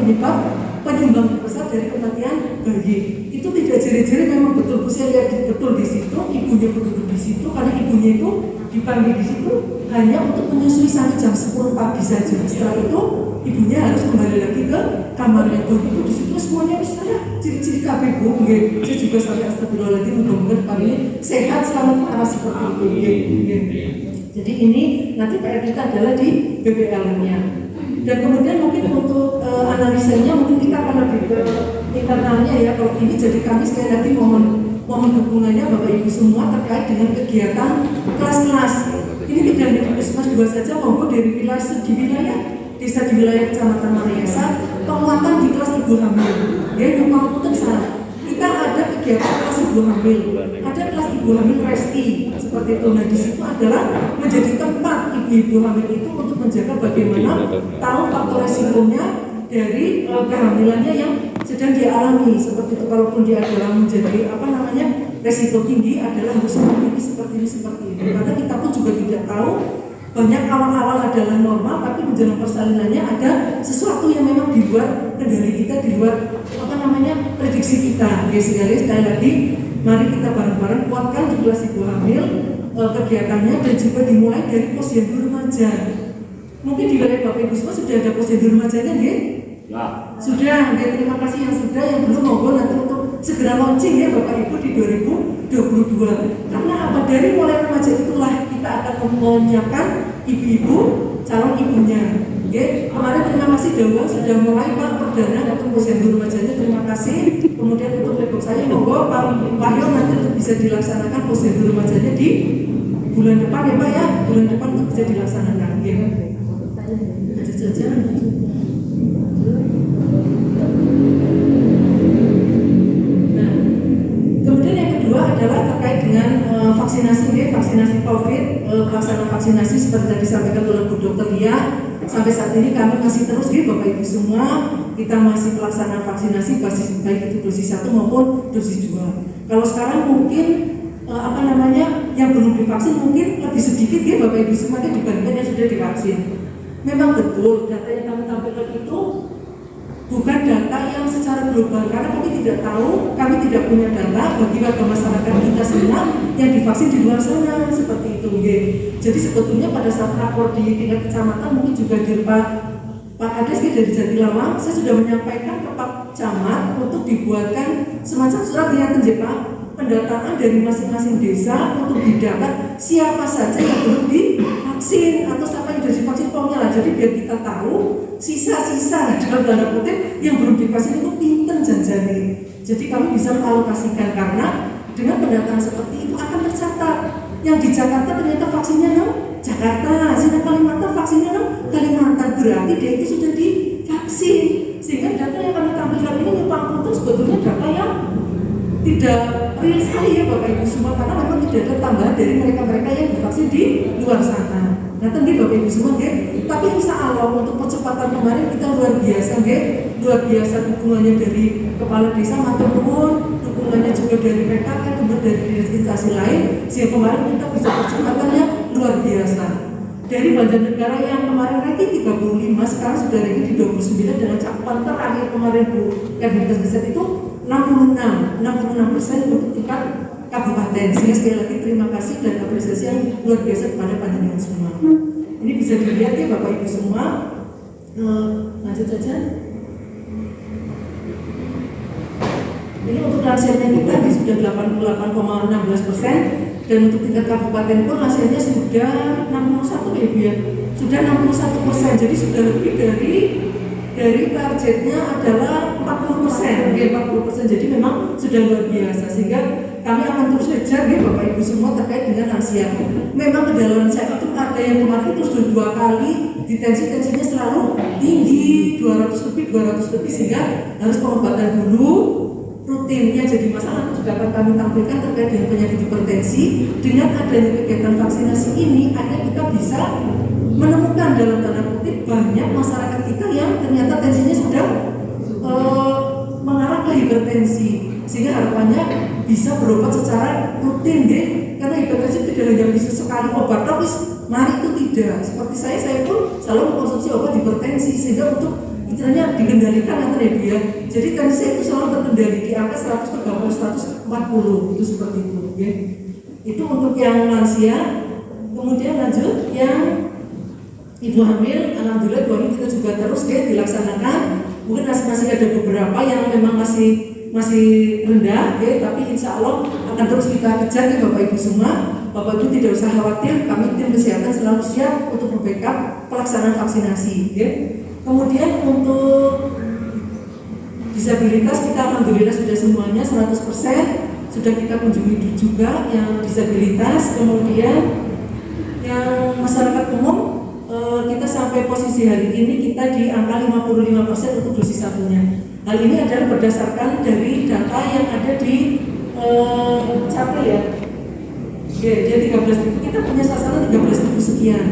penyumbang terbesar dari kematian bayi. Itu tidak jeri-jeri, memang betul saya lihat betul di situ, ibunya duduk di situ karena ibunya itu dipanggil di situ hanya untuk menyusui sampai jam 10 pagi saja. Setelah itu ibunya harus kembali lagi ke kamarnya. Begitu di situ semuanya misalnya ciri-ciri KB Bu. Saya juga sampai astagfirullahaladzim, mudah-mudahan kali ini sehat selamat arah seperti itu. Jadi ini nanti PR kita adalah di BPL-nya. Dan kemudian mungkin untuk analisanya mungkin kita akan lebih ke internalnya ya. Kalau ini jadi kami sekali lagi mohon dukungannya Bapak Ibu semua terkait dengan kegiatan kelas-kelas. Ini tidak hanya di Puskesmas 2 saja, maupun dari wilayah desa di wilayah Kecamatan Wanayasa, penguatan di kelas ibu hamil. Ya, yang Pangapunten salah. Kita ada kegiatan kelas ibu hamil, ada kelas ibu hamil resti seperti itu. Nah di situ adalah menjadi tempat ibu-ibu hamil itu untuk menjaga bagaimana tahu faktor resikonya dari kehamilannya yang sedang dialami seperti itu. Kalaupun dia adalah menjadi resiko tinggi adalah harus seperti ini. Karena kita pun juga tidak tahu banyak awal-awal adalah normal, tapi menjelang persalinannya ada sesuatu yang memang di luar kendali kita, di luar prediksi kita. Ya, sekali lagi, mari kita bareng-bareng kuatkan jumlah ibu hamil, kegiatannya, dan juga dimulai dari posyandu remaja. Mungkin di wilayah Bapak Ibu semua sudah ada posyandu remajanya, ya? Ya. Sudah, ya, terima kasih yang sudah, yang belum mohon nanti untuk segera launching ya Bapak Ibu di 2022. Karena apa? Dari mulai remaja itulah kita akan menyiapkan ibu-ibu calon ibunya. Oke, kemarin terima kasih Dewa sudah mulai Pak Perdana untuk posyandu remajanya, terima kasih. Kemudian untuk repot saya monggo Pak Wahyu nanti untuk bisa dilaksanakan posyandu remajanya di bulan depan ya Pak ya, bulan depan untuk bisa dilaksanakan. Ya. Saja. Kemudian yang kedua adalah terkait dengan vaksinasi COVID, pelaksanaan vaksinasi seperti tadi disampaikan oleh Bu Dr. Lia. Sampai saat ini kami masih terus Bapak Ibu semua, kita masih pelaksanaan vaksinasi baik itu dosis 1 maupun dosis 2. Kalau sekarang mungkin yang belum divaksin mungkin lebih sedikit Bapak Ibu semua dibandingkan yang sudah divaksin. Memang betul data yang kami tampilkan itu bukan data yang secara global, karena kami tidak tahu, kami tidak punya data bagi warga masyarakat kita semua yang divaksin di luar sana seperti itu. Jadi sebetulnya pada saat rakor di tingkat kecamatan mungkin juga di Pak Kades dari Jatilawang, saya sudah menyampaikan ke Pak Camat untuk dibuatkan semacam surat ingatkan Pak, pendataan dari masing-masing desa untuk didapat siapa saja yang belum divaksin atau siapa yang sudah divaksin pokoknya lah. Jadi biar kita tahu sisa-sisa dalam tanda kutip yang belum divaksin itu pinten janjane. Jadi kami bisa mengalokasikan, karena dengan pendataan seperti itu akan tercatat. Yang di Jakarta ternyata vaksinnya Jakarta, sini Kalimantan vaksinnya Kalimantan, berarti dia itu sudah divaksin. Sehingga data yang kami tampilkan ini Pak Putu sebetulnya data yang tidak real sekali ya Bapak Ibu semua, karena memang tidak ada tambahan dari mereka-mereka yang divaksin di luar sana. Nah tentu Bapak Ibu semua tapi insya Allah untuk percepatan kemarin kita luar biasa dukungannya dari kepala desa matur nuwun, dukungannya juga dari PKK, juga dari instansi lain, sehingga kemarin kita bisa percepatannya luar biasa. Dari Banjarnegara yang kemarin ranking 35, sekarang sudah ranking di 29, dengan cakupan terakhir kemarin Bu Kemdikbud Riset itu 66% untuk tingkat kabupaten. Sehingga sekali lagi terima kasih dan apresiasi yang luar biasa kepada panjenengan semua. Ini bisa dilihat ya Bapak Ibu semua. Lanjut saja. Ini untuk lansianya kita sudah 88,16%, dan untuk tingkat kabupaten pun lansianya sudah 61 ya Bu ya. Sudah 61%. Jadi sudah lebih dari targetnya adalah 40%, 40%. Jadi memang sudah luar biasa, sehingga kami akan terus kejar Bapak Ibu semua terkait dengan lansia. Memang kedalaman saya itu ada yang kemarin terus 2 kali tensinya selalu tinggi, 200 lebih, sehingga harus pengobatan dulu rutinnya jadi masalah. Itu juga akan kami tampilkan terkait dengan penyakit hipertensi. Dengan adanya kegiatan vaksinasi ini, akhirnya kita bisa menemukan dalam tanda kutip banyak masyarakat kita yang ternyata tensinya sudah mengarah ke hipertensi, sehingga harapannya bisa berobat secara rutin karena hipertensi tidak hanya bisa sekali obat habis mari itu tidak. Seperti saya pun selalu mengkonsumsi obat hipertensi, sehingga untuk istilahnya dikendalikan antara dia. Jadi tensi saya itu selalu terkendali di angka 130, 140 itu seperti itu Itu untuk yang lansia. Kemudian lanjut yang ibu hamil, alhamdulillah ini kita juga terus dilaksanakan. Mungkin masih ada beberapa yang memang masih rendah tapi insya Allah akan terus kita kejar Bapak Ibu semua. Bapak Ibu tidak usah khawatir, kami tim kesehatan selalu siap untuk membackup pelaksanaan vaksinasi Kemudian untuk disabilitas kita alhamdulillah sudah semuanya 100%, sudah kita kunjungi juga yang disabilitas. Kemudian yang masyarakat umum kita sampai posisi hari ini kita di angka 55% untuk dosis 1-nya. Hal ini adalah berdasarkan dari data yang ada di capil jadi 13.000, kita punya sasaran 13.000 sekian.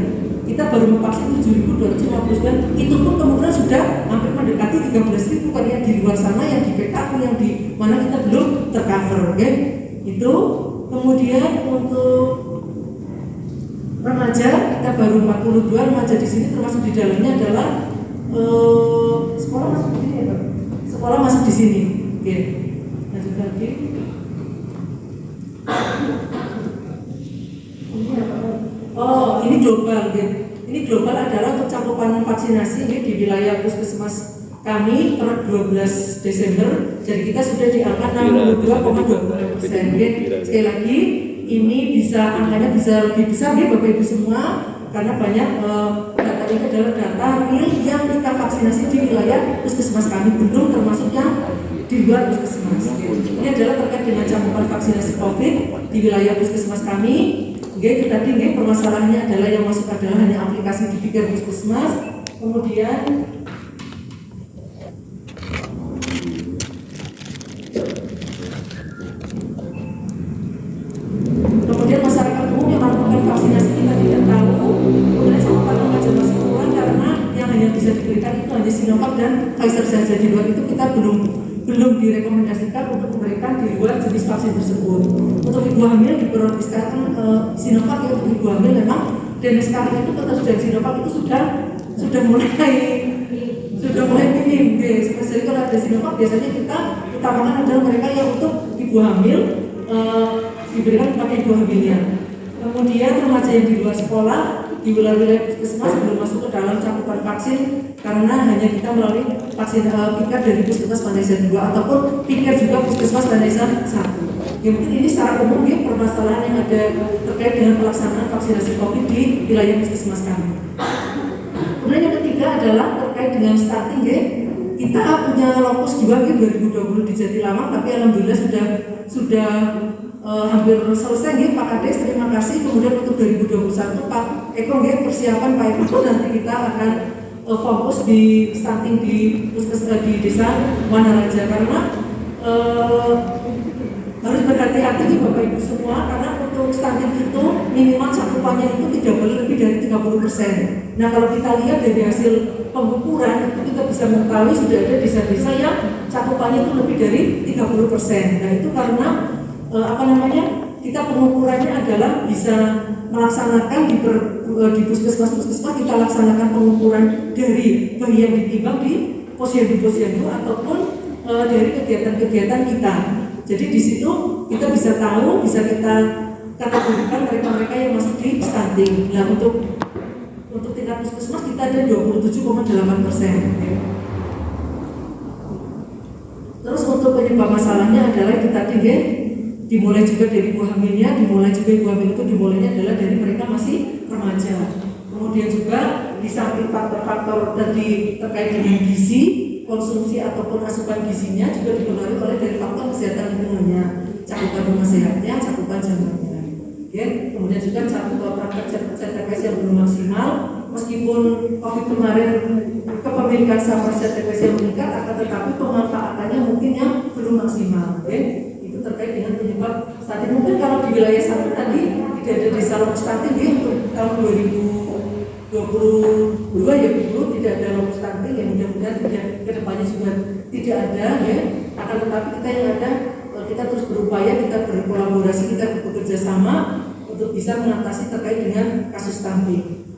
Kita baru memvaksin 7.259, itu pun kemungkinan sudah hampir mendekati 13.000 karena di luar sana yang di PKU yang di mana kita belum tercover Itu kemudian untuk remaja ada baru 42 remaja di sini, termasuk di dalamnya adalah sekolah masuk di sini ya Pak? Sekolah masuk di sini. Oke, lanjut lagi. Oh, ini global, ya. Ini global adalah untuk cakupan vaksinasi ya, di wilayah puskesmas kami per 12 Desember. Jadi kita sudah di angka 62,20%. Ya. Sekali lagi, ini bisa angkanya bisa lebih besar ya Bapak Ibu semua, karena banyak data ini adalah data real yang kita vaksinasi di wilayah puskesmas kami, belum termasuk yang di luar puskesmas. Ini adalah terkait dengan cakupan vaksinasi COVID di wilayah puskesmas kami. Oke, tadi permasalahannya adalah yang masuk adalah hanya aplikasi di pikir puskesmas. Kemudian masyarakat umum yang melakukan vaksinasi kita tidak tahu. Kemudian cakupan remaja masih kurang karena yang hanya bisa diberikan itu hanya Sinovac dan Pfizer saja. Di luar itu kita belum direkomendasikan untuk memberikan di luar jenis vaksin tersebut. Untuk ibu hamil diprioritaskan Sinovac ya, untuk ibu hamil memang, dan sekarang itu ketersediaan Sinovac itu sudah mulai minim. Jadi kalau ada Sinovac biasanya kita utamakan adalah mereka yang untuk ibu hamil diberikan kepada ibu hamilnya. Kemudian remaja yang di luar sekolah di wilayah puskesmas belum masuk ke dalam cakupan vaksin karena hanya kita melalui vaksin pikir dari puskesmas Vanessa 2 ataupun pikir juga puskesmas Vanessa 1. Ya mungkin ini secara umum ya permasalahan yang ada terkait dengan pelaksanaan vaksinasi COVID di wilayah puskesmas kami. Kemudian yang ketiga adalah terkait dengan stunting ya. Kita punya lokus juga ya 2020 di Jatilamang, tapi alhamdulillah sudah hampir selesai ya Pak Kades, terima kasih. Kemudian untuk 2021 Pak Eko ya, persiapan Pak Eko nanti kita akan fokus di stunting di puskesmas di desa Wanaraja, karena harus berhati-hati nih Bapak Ibu semua, karena untuk stunting itu minimal cakupannya itu tidak boleh lebih dari 30%. Nah kalau kita lihat dari hasil pengukuran itu kita bisa mengetahui sudah ada desa-desa yang cakupannya itu lebih dari 30%. Nah itu karena kita pengukurannya adalah bisa melaksanakan di puskesmas kita laksanakan pengukuran dari bayi yang ditimbang di posyandu ataupun dari kegiatan-kegiatan kita. Jadi di situ kita bisa tahu, bisa kita kategorikan mereka-mereka yang masuk di stunting. Nah untuk tingkat puskesmas kita ada 27,8%. Terus untuk penyebab masalahnya adalah itu tadi ya, dimulai juga dari ibu hamilnya, ibu hamil itu dimulainya adalah dari mereka masih remaja. Kemudian juga di samping faktor-faktor tadi terkait dengan gizi, konsumsi ataupun asupan gizinya juga dipengaruhi oleh dari faktor kesehatan lingkungannya, cakupan rumah sehatnya, cakupan jamnya. Ya, kemudian juga cakupan praktek CTPS yang belum maksimal, meskipun COVID kemarin kepemilikan sampah CTPS yang meningkat, akan tetapi pemanfaatannya mungkin yang belum maksimal. Ya. Terkait dengan penyebab stunting. Mungkin kalau di wilayah sana tadi tidak ada desa lokus stunting ya, untuk tahun 2022 ya Bu, tidak ada lokus stunting ya, mudah-mudahan ke depannya juga tidak ada ya. Akan tetapi kita yang ada, kita terus berupaya, kita berkolaborasi, kita bekerja sama untuk bisa mengatasi terkait dengan kasus stunting.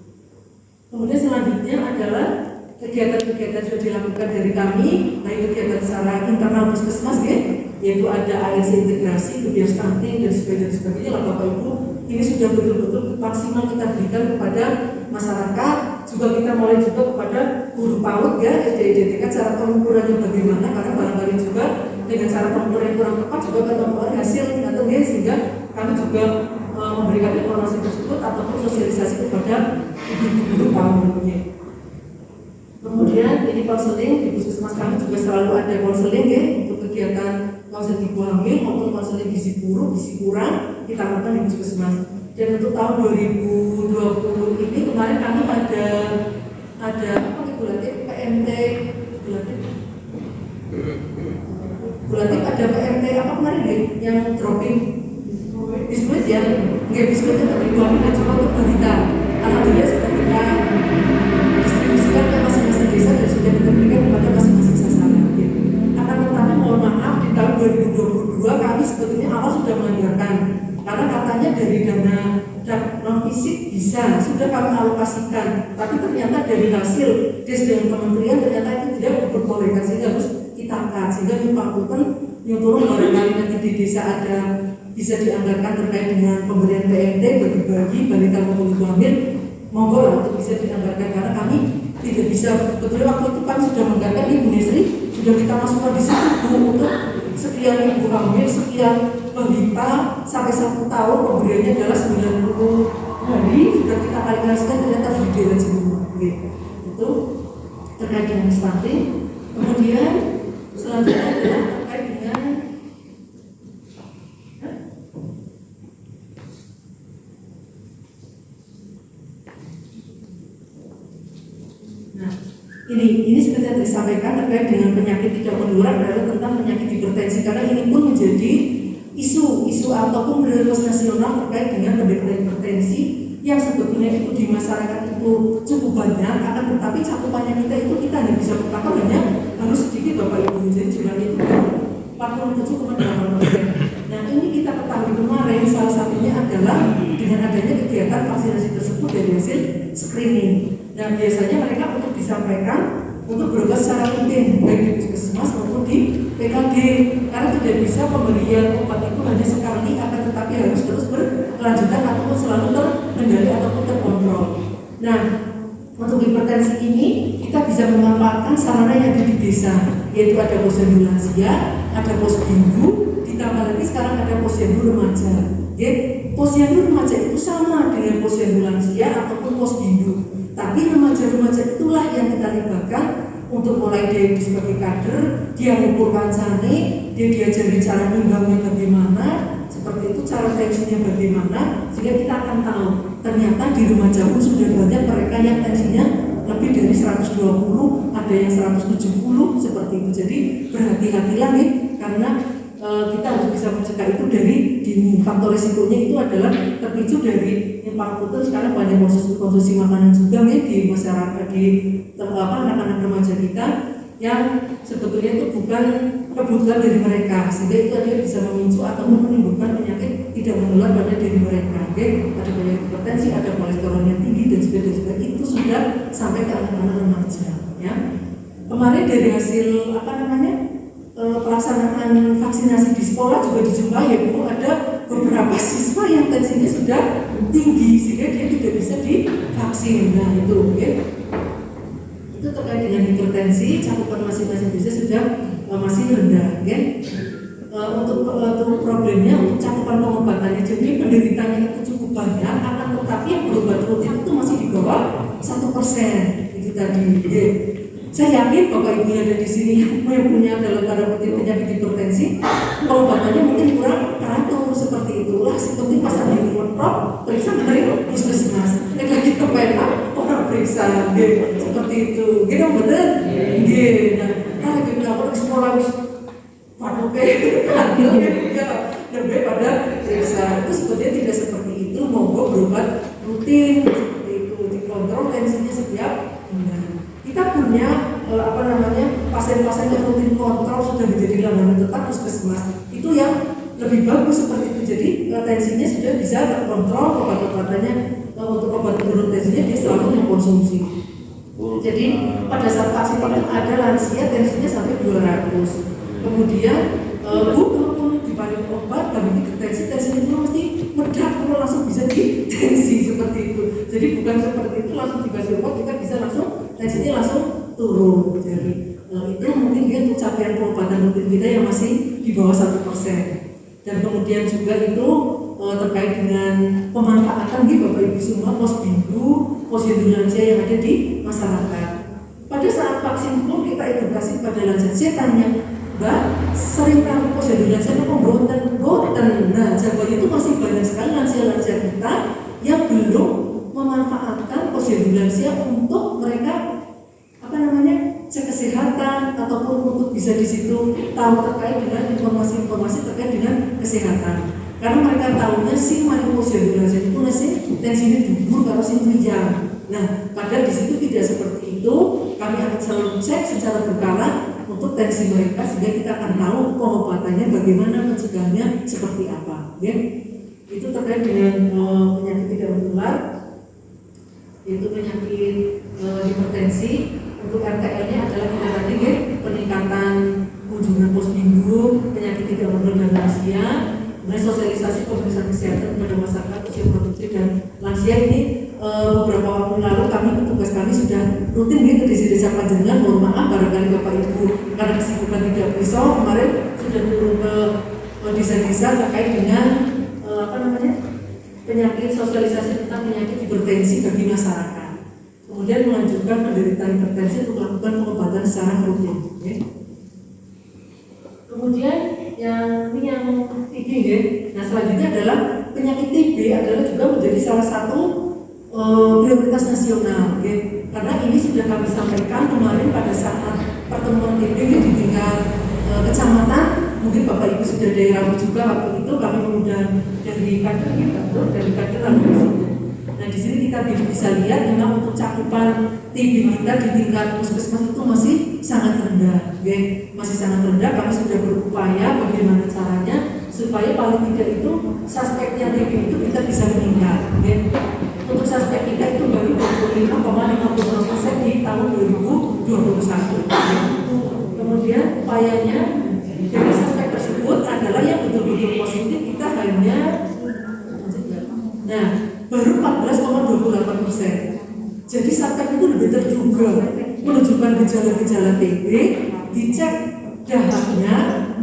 Kemudian selanjutnya adalah kegiatan-kegiatan sudah dilakukan dari kami, baik kegiatan secara internal puskesmas ya, yaitu ada ARC integrasi, kebiar stunting dan sebagainya lah Bapak Ibu. Ini sudah betul-betul maksimal kita berikan kepada masyarakat. Juga kita mulai juga kepada guru PAUD ya, SD, cara pengukurannya bagaimana, karena barangkali juga dengan cara pengukuran yang kurang tepat juga akan mempengaruhi hasil atau ya, sehingga kami juga memberikan informasi tersebut ataupun sosialisasi kepada guru PAUD-nya. Kemudian ini konseling di puskesmas kami juga selalu ada konseling ya, untuk kegiatan konseling ibu hamil maupun konseling gizi buruk, gizi kurang kita lakukan di puskesmas. Dan untuk tahun 2020 ini kemarin kami ada PMT bulatif ada PMT apa kemarin deh yang dropping biskuit ya, nggak biskuit untuk ibu hamil dan juga untuk balita. Alhamdulillah sudah kita distribusikan ke masing-masing desa dan sudah kita berikan kepada masing-masing sasaran. Akan tetapi mohon maaf di tahun 2022 kami sebetulnya awal sudah menganggarkan, karena katanya dari dana non fisik bisa bisa, sudah kami alokasikan, tapi ternyata dari hasil Desdem Kementerian ternyata itu tidak diperbolehkan, sehingga harus kita cut, sehingga di Pangkutan yang turun barangkali nanti di desa ada bisa dianggarkan terkait dengan pemberian PMT bagi balita maupun ibu hamil, monggo lah untuk bisa dianggarkan, karena kami tidak bisa. Sebetulnya waktu itu kami sudah menganggarkan Ibu Nesri, sudah kita masukkan di situ untuk sekian ibu hamil, sekian balita sampai 1 tahun pemberiannya adalah 90 hari, sudah kita kalkulasikan ternyata lebih dari semua. Itu terkait dengan stunting. Kemudian selanjutnya adalah terkait dengan ini seperti yang disampaikan terkait dengan penyakit tidak menular adalah tentang penyakit hipertensi, karena ini pun menjadi isu ataupun prioritas nasional terkait dengan penderita hipertensi yang sebetulnya itu di masyarakat itu cukup banyak, akan tetapi cakupannya kita hanya bisa bertambah hanya harus sedikit Bapak Ibu, jadi jumlahnya itu 47,8%. Nah ini kita ketahui kemarin salah satunya adalah dengan adanya kegiatan vaksinasi tersebut dari hasil screening. Dan biasanya mereka untuk disampaikan untuk berobat secara rutin baik di puskesmas maupun di PKG, karena tidak bisa pemberian obat itu hanya sekali, akan tetapi harus terus berkelanjutan ataupun selalu terkendali ataupun terkontrol. Nah, untuk hipertensi ini kita bisa memanfaatkan sarana yang ada di desa, yaitu ada posyandu lansia, ada posyandu, ditambah lagi sekarang ada posyandu remaja. Posyandu remaja itu sama dengan posyandu lansia ataupun posyandu, tapi remaja-remaja itulah yang kita libatkan untuk mulai dari sebagai kader, dia mengukur kancane, dia diajari cara nimbangnya bagaimana, seperti itu cara tensinya bagaimana, sehingga kita akan tahu ternyata di remaja pun sudah banyak mereka yang tensinya lebih dari 120, ada yang 170 seperti itu. Jadi berhati-hatilah nih, karena kita harus bisa mencegah itu dari dini. Faktor risikonya itu adalah terpicu dari Pangkutan sekarang banyak konsumsi makanan juga nih di masyarakat, di anak-anak remaja kita yang sebetulnya itu bukan kebutuhan dari mereka, sehingga itu dia bisa memicu ataupun menimbulkan penyakit tidak menular pada diri mereka. Ada penyakit hipertensi, ada kolesterolnya tinggi dan sebagainya, itu sudah sampai ke anak-anak remaja. Ya. Kemarin dari hasil pelaksanaan vaksinasi di sekolah juga dijumpai ya Bu, ada beberapa siswa yang tensinya sudah tinggi sehingga dia tidak bisa divaksin. Nah itu itu terkait dengan hipertensi, cakupan masing-masing desa sudah masih rendah. Untuk problemnya, untuk cakupan pengobatannya, jadi penderitanya itu cukup banyak, akan tetapi yang berobat rutin itu masih di bawah 1%. Itu tadi. Saya yakin Bapak Ibu yang ada di sini yang punya dalam tanda kutip penyakit hipertensi, pengobatannya mungkin kurang teratur seperti itulah. Seperti pas ada di kontrol, periksa dari puskesmas, lagi ke PNA, orang periksa, seperti itu. Gitu betul? Nah, kalau kita lapor ke sekolah, waduh lebih pada periksa. Itu sebetulnya tidak seperti itu. Monggo berobat rutin seperti itu, dikontrol tensinya setiap bulan. Kita punya pasien-pasien yang rutin kontrol sudah menjadi langganan tetap puskesmas, itu yang lebih bagus seperti itu. Jadi tensinya sudah bisa terkontrol, obat-obatannya untuk obat penurun tensinya dia selalu mengkonsumsi. Jadi pada saat vaksin itu ada lansia tensinya sampai 200. Kemudian walaupun dibalik obat bagi tensinya itu mesti meledak kalau langsung bisa di tensi seperti itu. Jadi bukan seperti itu langsung dikasih obat kita bisa langsung tensinya langsung turun. Jadi itu mungkin dia untuk capaian pengobatan rutin kita yang masih di bawah 1%. Dan kemudian juga itu terkait dengan pemanfaatan di Bapak Ibu semua posyandu lansia yang ada di masyarakat. Pada saat vaksin pun kita edukasi pada lansia. Saya tanya, Mbak, sering kali posyandu lansia itu boten. Nah, jawabannya itu masih banyak sekali lansia-lansia kita yang belum memanfaatkan posyandu lansia untuk mereka cek kesehatan ataupun untuk bisa di situ tahu terkait dengan informasi-informasi terkait dengan kesehatan. Karena mereka tahunya sih mana posyandu lansia itu nasi tensinya jujur kalau sih meriang. Nah, padahal di situ tidak seperti itu. Kami akan selalu cek secara berkala untuk tensi mereka sehingga kita akan tahu pengobatannya bagaimana, mencegahnya seperti apa. Itu terkait dengan penyakit tidak menular. untuk penyakit hipertensi. Untuk RTL-nya adalah kita tadi ya, peningkatan kunjungan pos minggu, penyakit tidak kontrol dan lansia, kemudian sosialisasi pemeriksaan kesehatan kepada masyarakat usia produktif dan lansia. Ini beberapa waktu lalu petugas kami sudah rutin gitu di desa Panjenengan. Mohon maaf barangkali Bapak Ibu karena kesibukan tidak bisa, kemarin sudah turun ke desa-desa terkait dengan penyakit, sosialisasi tentang penyakit hipertensi bagi masyarakat. Kemudian menganjurkan penderita hipertensi untuk melakukan pengobatan secara rutin. Ya. Kemudian yang TB ya. Nah selanjutnya adalah penyakit TB adalah juga menjadi salah satu prioritas nasional. Ya. Karena ini sudah kami sampaikan kemarin pada saat pertemuan TB di tingkat kecamatan. Mungkin Bapak Ibu sudah daerah juga waktu itu kami mengundang dari kader lalu di situ. Nah di sini kita bisa lihat memang untuk cakupan TB kita di tingkat puskesmas itu masih sangat rendah, masih sangat rendah. Kami sudah berupaya bagaimana caranya supaya paling tidak itu suspeknya TB itu kita bisa meningkat. Untuk suspek kita itu baru 25,50% di tahun 2021. Kemudian upayanya dari suspek tersebut adalah yang betul-betul positif kita hanya baru 14,28%. Jadi suspek itu lebih terduga menunjukkan gejala-gejala TB, dicek dahaknya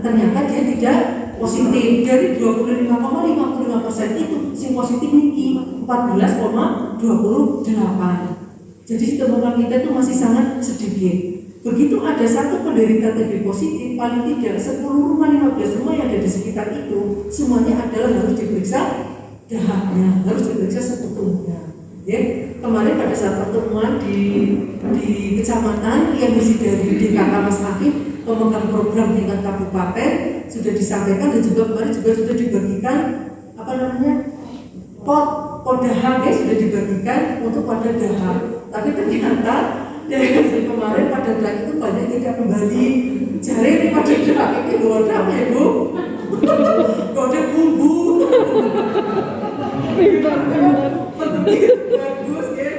ternyata dia tidak positif. Dari 25,55% itu si positif ini 14,28. Jadi ditemukan kita itu masih sangat sedikit. Begitu ada satu penderita TB positif, paling tidak 10 rumah, 15 rumah yang ada di sekitar itu semuanya adalah harus diperiksa dahaknya, harus diperiksa sekutunya. Ya, kemarin pada saat pertemuan di kecamatan yang isi dari DKK Mas Afif, pemegang program tingkat kabupaten sudah disampaikan dan juga kemarin juga sudah dibagikan pot dahak ya, sudah dibagikan untuk pada dahak. Tapi ternyata dari hasil kemarin pada dahak itu banyak tidak kembali. Jari ini pada dahak ini gak ada apa ya Bu? Gak ada bumbu. Bagus ya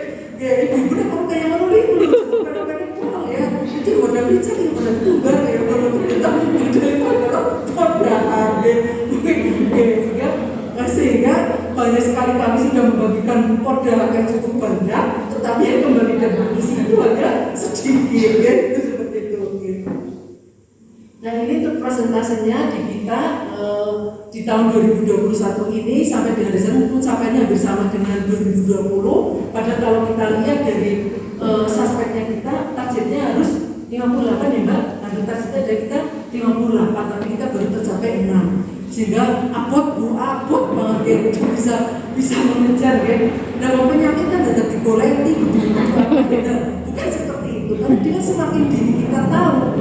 ibu-ibu dah kalau kayak mana itu kadang-kadang kurang ya itu udah bicara yang pada tunggal ya kalau kita sehingga banyak sekali kami sudah membagikan poda yang cukup banyak, tetapi yang kembali dan berisi itu ada sedikit ya itu seperti itu. Nah ini untuk presentasinya di kita di tahun 2021 ini sampai dengan Desember pencapaiannya hampir sama dengan 2020. Padahal kalau kita lihat dari suspeknya kita targetnya harus 58 ya Mbak. Nah targetnya dari kita 58 tapi kita baru tercapai 6. Sehingga abot banget ya bisa mengejar ya. Nah penyakit kan tetap digoleti bukan seperti itu. Karena dia semakin dini kita tahu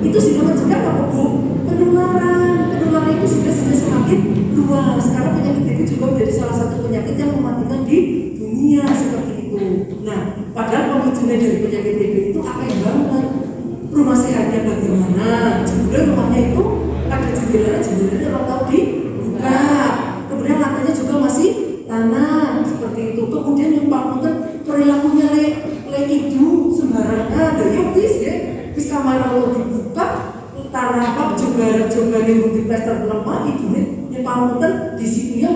itu sehingga mencegah apa Bu? Penularan itu sudah semakin luas. Karena penyakit itu juga menjadi salah satu penyakit yang mematikan di dunia seperti itu. Nah, padahal pemicunya dari penyakit TB itu akeh banget. Rumah sehatnya bagaimana? Jebule rumahnya itu ada jendelanya orang tahu dibuka. Kemudian lantainya juga masih tanah seperti itu. Kemudian yang paling perilakunya itu sembarangan. Ada yang bis kamar kalau dibuka tanah apa juga yang di pester lemah itu yang paling di situ ya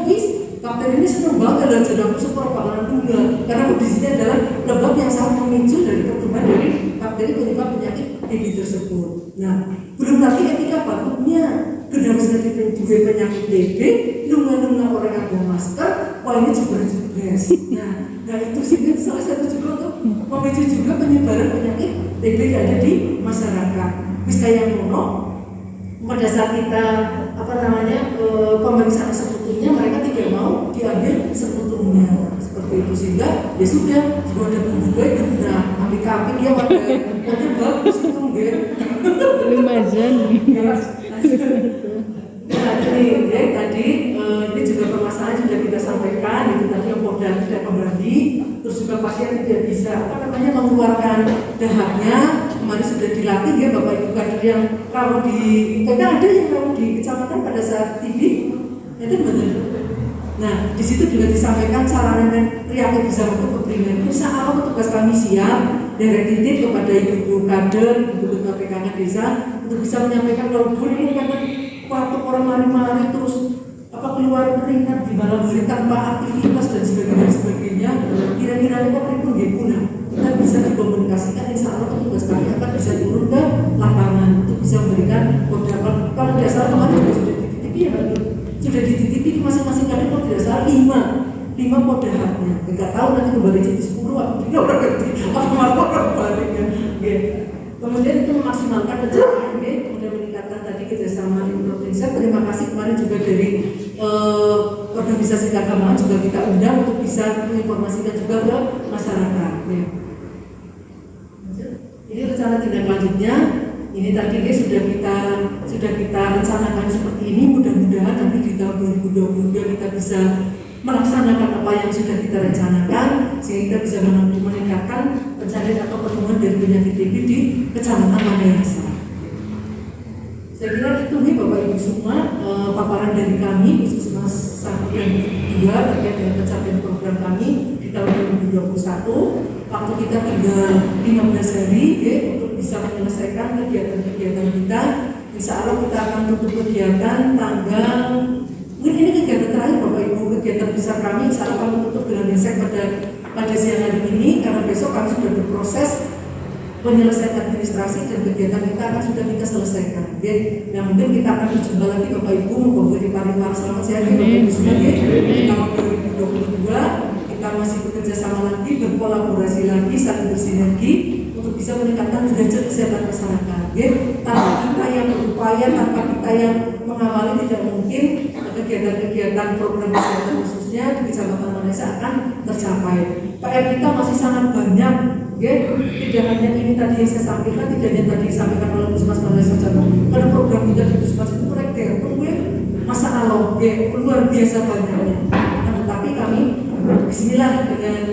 kapten ini senang banget dan jadi aku super bakalan tunggal karena kondisinya adalah lembab yang sangat memicu dari pertumbuhan dari bakteri penyebab penyakit TB tersebut. Nah, belum lagi ketika batuknya generasi juga penyakit TB, nunga orang yang ada masker, wah ini jebres. Nah itu sih salah satu juga untuk memicu juga penyebaran penyakit TB yang ada di masyarakat. Bisa yang pada saat kita pemeriksaan sekutunya mereka tidak mau diambil sekutunya seperti itu sehingga ya sudah ada bumbu baik nah api dia ada bagus itu Lumazan. Tadi ini juga permasalahan sudah kita sampaikan itu tadi yang Polda tidak kembali terus juga pasien tidak bisa mengeluarkan dahaknya. Kemarin sudah dilatih ya Bapak Ibu kader yang kalau di ada yang kalau di kecamatan pada saat TB itu benar Nah, di situ juga disampaikan sarana kreatif bisa untuk primer. Insya Allah petugas kami siap direktif kepada ibu-ibu kader, ibu-ibu PKK desa untuk bisa menyampaikan kalau Bu ini karena waktu orang mari-mari terus keluar keringat di malam hari tanpa aktivitas dan sebagainya, kira-kira kok pripun nggih guna. Kita bisa dikomunikasikan, insya Allah petugas kami akan bisa turun ke lapangan untuk bisa memberikan beberapa, kalau tidak salah kemarin juga sudah dititipi ya Pak, sudah dititipi masing-masing kader kalau tidak salah 5 podahatnya. Enggak tahu nanti kembali jadi 10 atau tidak orang ngerti apa baliknya. Kemudian itu memaksimalkan rencana kemudian meningkatkan tadi kerjasama lintas provinsi. Terima kasih kemarin juga dari organisasi keagamaan juga kita undang untuk bisa menginformasikan juga ke masyarakat. Ini rencana tindak lanjutnya. Ini tadi sudah kita rencanakan seperti ini. Mudah-mudahan nanti di tahun 2022 kita bisa melaksanakan apa yang sudah kita rencanakan sehingga kita bisa meningkatkan pencarian atau pertemuan dari penyakit TB di Kecamatan Wanayasa. Saya kira itu nih Bapak Ibu semua paparan dari kami Puskesmas 1 dan 2 terkait dengan pencapaian program kami di tahun 2021. Waktu kita tinggal 15 hari untuk bisa menyelesaikan kegiatan-kegiatan kita. Insya Allah kita akan tutup kegiatan tanggal, mungkin ini kegiatan terakhir Bapak Ibu, kegiatan besar kami insya Allah kami tutup dengan resek pada siang hari ini, karena besok kami sudah berproses penyelesaian administrasi dan kegiatan kita akan sudah kita selesaikan. Yang mungkin kita akan berjumpa lagi Bapak Ibu, moga-moga di Paripar selamat sehat Bapak Ibu semua. Di tahun 2022 kita masih bekerja sama lagi, berkolaborasi lagi, saling bersinergi untuk bisa meningkatkan derajat kesehatan masyarakat. Tanpa kita yang berupaya, tanpa kita yang mengawali, tidak mungkin kegiatan-kegiatan program kesehatan khususnya di Kecamatan Wanayasa akan tercapai. PR kita masih sangat banyak. Tidak hanya ini tadi yang saya sampaikan, tidak hanya tadi disampaikan oleh Puskesmas Wanayasa saja, karena program kita di Puskesmas itu masa Allah luar biasa banyaknya. Tetapi kami bismillah dengan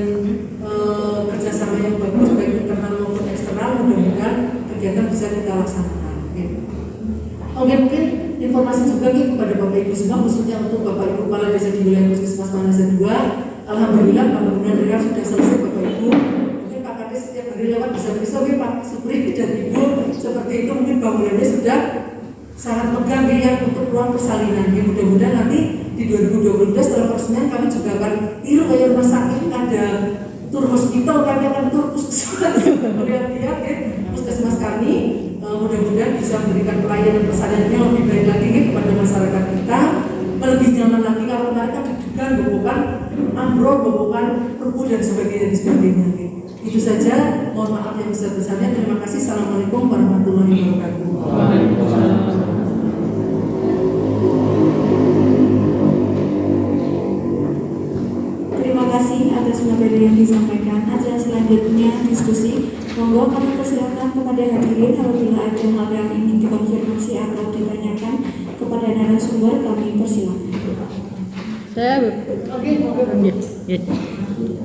kerjasama yang bagus baik internal maupun eksternal, mudah-mudahan kegiatan bisa kita laksanakan. Oke, mungkin informasi juga kepada Bapak Ibu semua, khususnya untuk Bapak Ibu Kepala Desa di wilayah Puskesmas Wanayasa 2. Alhamdulillah bangunan rel sudah selesai Bapak Ibu. Mungkin Pak Kades setiap hari lewat bisa Pak Supri dan Ibu seperti itu, mungkin bangunannya sudah sangat megah yang untuk ruang persalinan. Mudah-mudahan nanti di 2022 setelah peresmian kami juga akan tiru kayak rumah sakit, ada tur hospital, kami akan tur puskesmas. Lihat puskesmas kami mudah-mudahan bisa memberikan pelayanan persalinan yang lebih baik lagi kepada masyarakat kita, lebih nyaman lagi kalau mereka deg-degan bobokan ambrol, bobokan perpu dan sebagainya. Itu saja, mohon maaf yang besar-besarnya. Terima kasih. Assalamualaikum warahmatullahi wabarakatuh. Terima kasih atas materi yang disampaikan. Acara selanjutnya diskusi. Monggo kami persilakan kepada hadirin apabila ada hal yang ingin dikonfirmasi atau ditanyakan kepada narasumber, kami persilakan.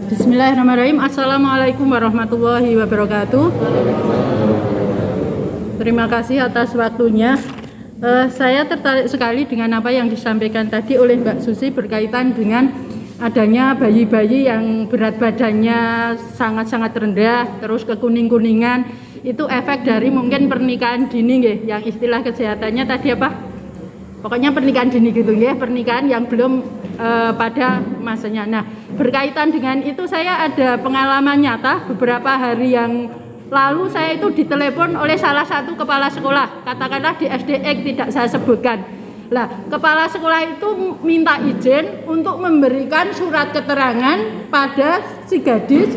Bismillahirrahmanirrahim. Assalamualaikum warahmatullahi wabarakatuh. Terima kasih atas waktunya. Saya tertarik sekali dengan apa yang disampaikan tadi oleh Mbak Susi berkaitan dengan adanya bayi-bayi yang berat badannya sangat-sangat rendah, terus kekuning-kuningan. Itu efek dari mungkin pernikahan dini nggih, yang istilah kesehatannya tadi apa? Pokoknya pernikahan dini gitu ya, pernikahan yang belum pada masanya. Nah, berkaitan dengan itu saya ada pengalaman nyata beberapa hari yang lalu. Saya itu ditelepon oleh salah satu kepala sekolah, katakanlah di SDX tidak saya sebutkan. Lah, kepala sekolah itu minta izin untuk memberikan surat keterangan pada si gadis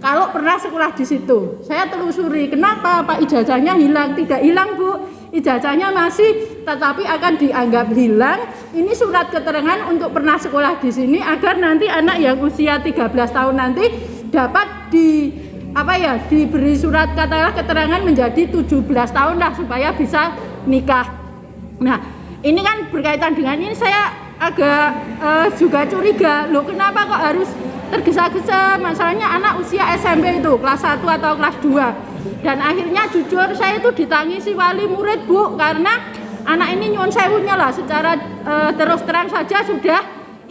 kalau pernah sekolah di situ. Saya telusuri, kenapa Pak ijazahnya hilang? Tidak hilang Bu, ijazahnya masih, tetapi akan dianggap hilang. Ini surat keterangan untuk pernah sekolah di sini agar nanti anak yang usia 13 tahun nanti dapat diberi surat katakanlah keterangan menjadi 17 tahun lah supaya bisa nikah. Nah, ini kan berkaitan dengan ini, saya agak juga curiga, loh kenapa kok harus tergesa-gesa, masalahnya anak usia SMP itu kelas 1 atau kelas 2. Dan akhirnya jujur saya itu ditangisi wali murid Bu, karena anak ini nyuwun sewunya lah secara terus terang saja sudah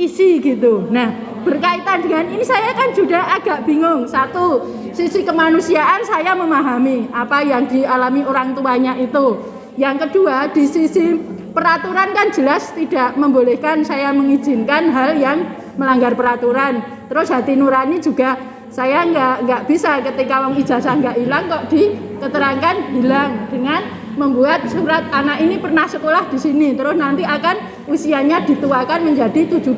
isi gitu. Nah, berkaitan dengan ini saya kan juga agak bingung. Satu, sisi kemanusiaan saya memahami apa yang dialami orang tuanya itu. Yang kedua, di sisi peraturan kan jelas tidak membolehkan saya mengizinkan hal yang melanggar peraturan. Terus hati nurani juga saya nggak bisa ketika ijazah nggak hilang kok diketerangkan hilang dengan membuat surat anak ini pernah sekolah di sini, terus nanti akan usianya dituakan menjadi 17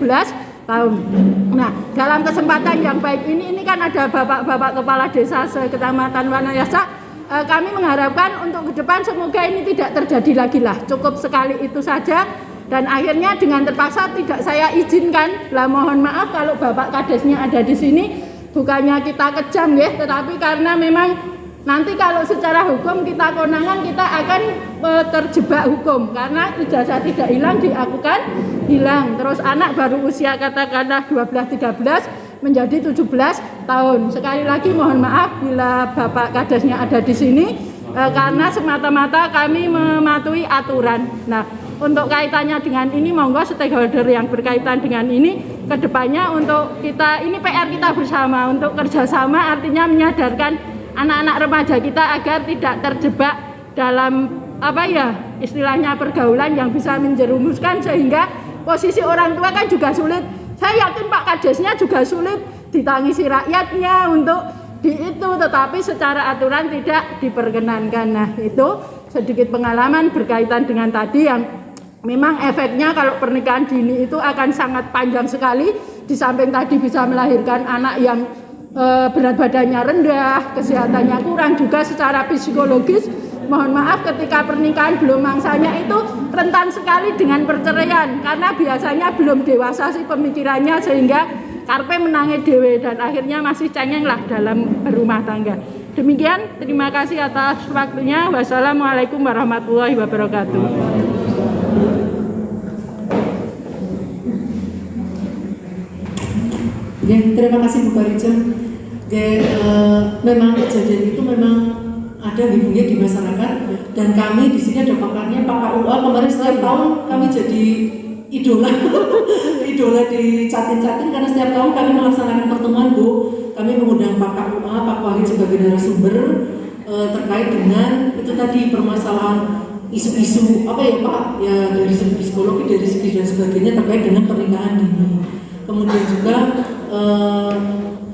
tahun. Nah, dalam kesempatan yang baik ini kan ada bapak-bapak kepala desa sekecamatan Wanayasa. Kami mengharapkan untuk ke depan semoga ini tidak terjadi lagi lah. Cukup sekali itu saja. Dan akhirnya dengan terpaksa tidak saya izinkan. Lah mohon maaf kalau bapak kadesnya ada di sini. Bukannya kita kejam ya, tetapi karena memang nanti kalau secara hukum kita konangan kita akan terjebak hukum karena ijazah tidak hilang diakukan hilang. Terus anak baru usia katakanlah 12-13 menjadi 17 tahun. Sekali lagi mohon maaf bila Bapak Kadesnya ada di sini karena semata-mata kami mematuhi aturan. Nah, untuk kaitannya dengan ini monggo stakeholder yang berkaitan dengan ini kedepannya untuk kita ini PR kita bersama untuk kerjasama artinya menyadarkan anak-anak remaja kita agar tidak terjebak dalam istilahnya pergaulan yang bisa menjerumuskan sehingga posisi orang tua kan juga sulit. Saya yakin Pak Kadesnya juga sulit ditangisi rakyatnya untuk itu, tetapi secara aturan tidak diperkenankan. Nah, itu sedikit pengalaman berkaitan dengan tadi yang memang efeknya kalau pernikahan dini itu akan sangat panjang sekali. Di samping tadi bisa melahirkan anak yang berat badannya rendah, kesehatannya kurang, juga secara psikologis mohon maaf ketika pernikahan belum mangsanya itu rentan sekali dengan perceraian karena biasanya belum dewasa sih pemikirannya sehingga karpe menangi dewe dan akhirnya masih cengeng lah dalam berumah tangga. Demikian, terima kasih atas waktunya. Wassalamualaikum warahmatullahi wabarakatuh. Ya, terima kasih Bu Parija. Memang kejadian itu memang ada hubungannya di masyarakat dan kami di sini ada pakarnya Pak KUA. Kemarin setiap tahun kami jadi idola di Catin-Catin karena setiap tahun kami melaksanakan pertemuan Bu. Kami mengundang Pak KUA, Pak Wahid sebagai narasumber terkait dengan itu tadi permasalahan isu-isu apa ya Pak ya dari segi psikologi, dari segi dan sebagainya terkait dengan pernikahan dini. Kemudian juga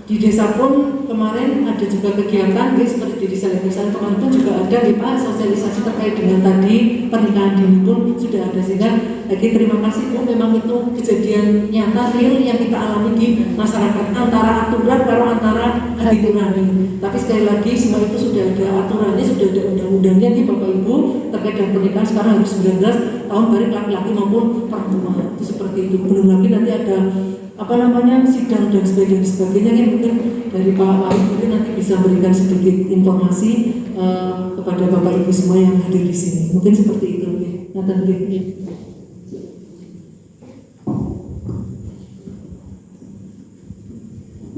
di desa pun kemarin ada juga kegiatan seperti di desa Desa teman pun juga ada Pak sosialisasi terkait dengan tadi pernikahan dini pun sudah ada sehingga lagi terima kasih Bu, memang itu kejadian nyata real yang kita alami di masyarakat antara aturan kalau antara hati nurani. Tapi sekali lagi semua itu sudah ada aturannya, sudah ada undang-undangnya nih Bapak Ibu terkait dengan pernikahan sekarang harus 19 tahun baik laki-laki maupun perempuan itu seperti itu. Belum lagi nanti ada sidang dan sebagainya yang mungkin dari Pak Wahid mungkin nanti bisa berikan sedikit informasi kepada Bapak Ibu semua yang hadir di sini. Mungkin seperti itu. Nathan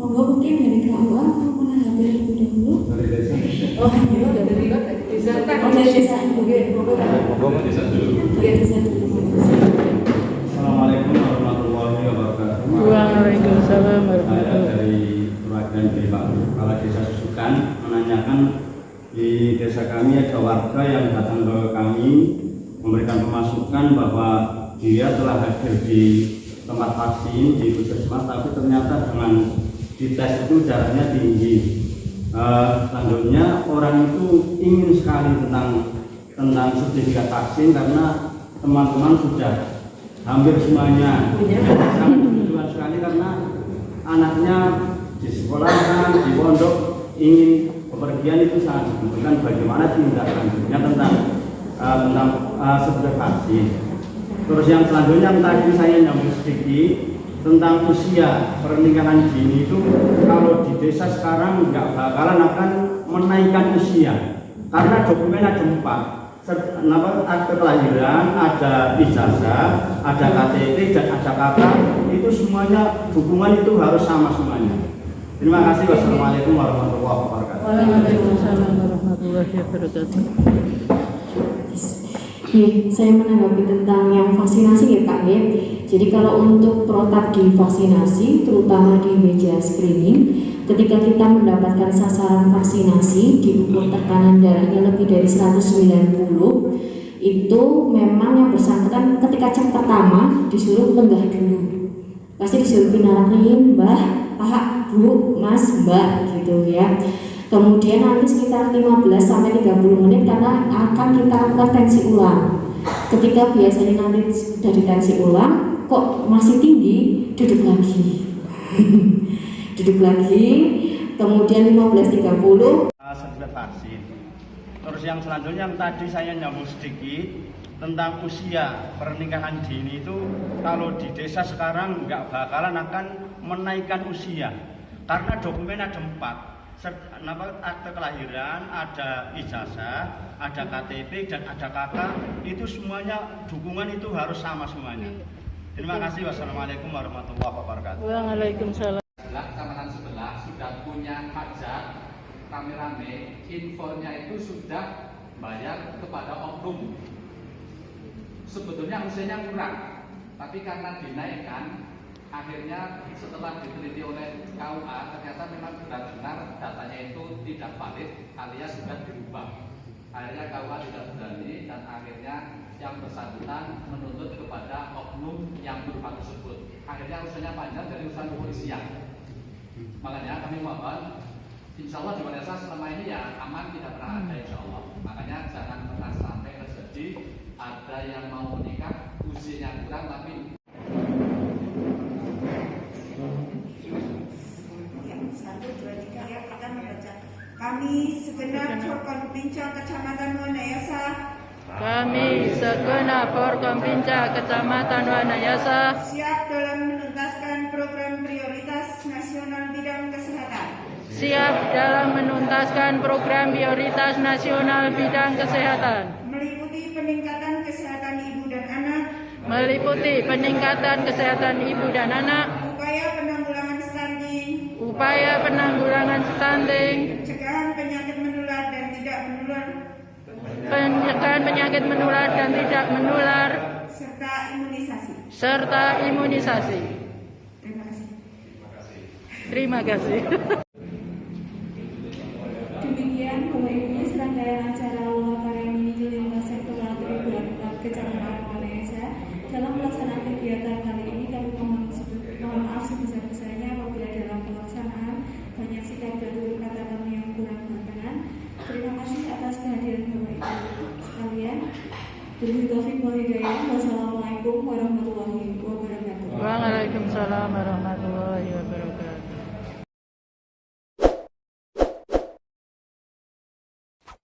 Monggo mungkin dari KUA mau menanggapi terlebih dahulu. dari desa. Dari desa. Dari desa. Monggo desa dulu. Desa dulu. Assalamualaikum warahmatullahi wabarakatuh. Waalaikumsalam Saya warahmatullahi dari perwakilan dari Pak Kepala Desa Susukan menanyakan di desa kami ada warga yang datang ke kami memberikan pemasukan bahwa dia telah hadir di tempat vaksin di puskesmas tapi ternyata dengan dites itu jaraknya tinggi. Selanjutnya orang itu ingin sekali tentang sertifikat vaksin karena teman-teman sudah hampir semuanya sangat kebutuhan sekali karena anaknya di sekolahan, di pondok ingin bepergian itu sangat dibutuhkan. Bagaimana tindak lanjutnya tentang sertifikat vaksin. Terus yang selanjutnya tadi saya nyambung sedikit tentang usia pernikahan dini itu kalau di desa sekarang nggak bakalan akan menaikkan usia karena dokumen ada 4, akte kelahiran, ada ijazah, ada KTP dan ada KK, itu semuanya dukungan itu harus sama semuanya. Terima kasih. Wassalamualaikum warahmatullahi wabarakatuh. Waalaikumsalam warahmatullahi wabarakatuh. Saya menanggapi tentang yang vaksinasi ya Pak ya. Jadi kalau untuk protap di vaksinasi, terutama di meja screening, ketika kita mendapatkan sasaran vaksinasi diukur tekanan darahnya lebih dari 190, itu memang yang bersangkutan ketika cek pertama disuruh lenggah dulu. Pasti disuruh pinaraklin, Mbah, Pak, Bu, Mas, Mbak gitu ya. Kemudian nanti sekitar 15-30 menit karena akan kita lakukan tensi ulang. Ketika biasanya nanti sudah ditensi ulang, kok masih tinggi, duduk lagi. Duduk lagi, kemudian 15.30. Sertifikat vaksin. Terus yang selanjutnya yang tadi saya nyambung sedikit tentang usia pernikahan dini itu, kalau di desa sekarang nggak bakalan akan menaikkan usia karena dokumen ada 4. Akte kelahiran, ada ijazah, ada KTP dan ada KK, itu semuanya dukungan itu harus sama semuanya. Terima kasih. Wassalamualaikum warahmatullahi wabarakatuh. Waalaikumsalam. Kecamatan sebelah sudah punya hajat rame-rame, infornya itu sudah bayar kepada oknum. Sebetulnya usianya kurang, tapi karena dinaikkan, akhirnya setelah diteliti oleh KUA ternyata memang benar-benar datanya itu tidak valid alias sudah dirubah. Akhirnya KUA tidak berani dan akhirnya yang bersangkutan menuntut kepada oknum yang berubah tersebut. Akhirnya urusannya panjang dari urusan kepolisian. Makanya kami mohon, insya Allah di desa selama ini ya aman, tidak pernah ada insya Allah. Makanya jangan pernah sampai terjadi ada yang mau menikah usianya kurang tapi Kami segenap Forkompinca Kecamatan Wanayasa. Kami segenap Forkompinca Kecamatan Wanayasa Siap dalam menuntaskan program prioritas nasional bidang kesehatan. siap dalam menuntaskan program prioritas nasional bidang kesehatan, Meliputi peningkatan kesehatan ibu dan anak. meliputi peningkatan kesehatan ibu dan anak, Upaya penanggulangan stunting. upaya penanggulangan stunting, Pencegahan penyakit menular dan tidak menular. pencegahan penyakit menular dan tidak menular, Serta imunisasi. serta imunisasi. Terima kasih. Terima kasih. Demikian Bapak Ibu serangkaian acara Lomba Karya Mini Lintas Sektoral Triwulan Kecamatan Wanayasa. Dalam pelaksanaan kegiatan kali ini kami mohon maaf sebesar-besarnya apabila dalam pelaksanaan banyak sikap dan tutur kata kami yang kurang berkenan. Terima kasih atas kehadiran Bapak Ibu sekalian. Billahi taufiq wal hidayah. Wassalamualaikum warahmatullahi wabarakatuh. Waalaikumsalam warahmatullahi wabarakatuh.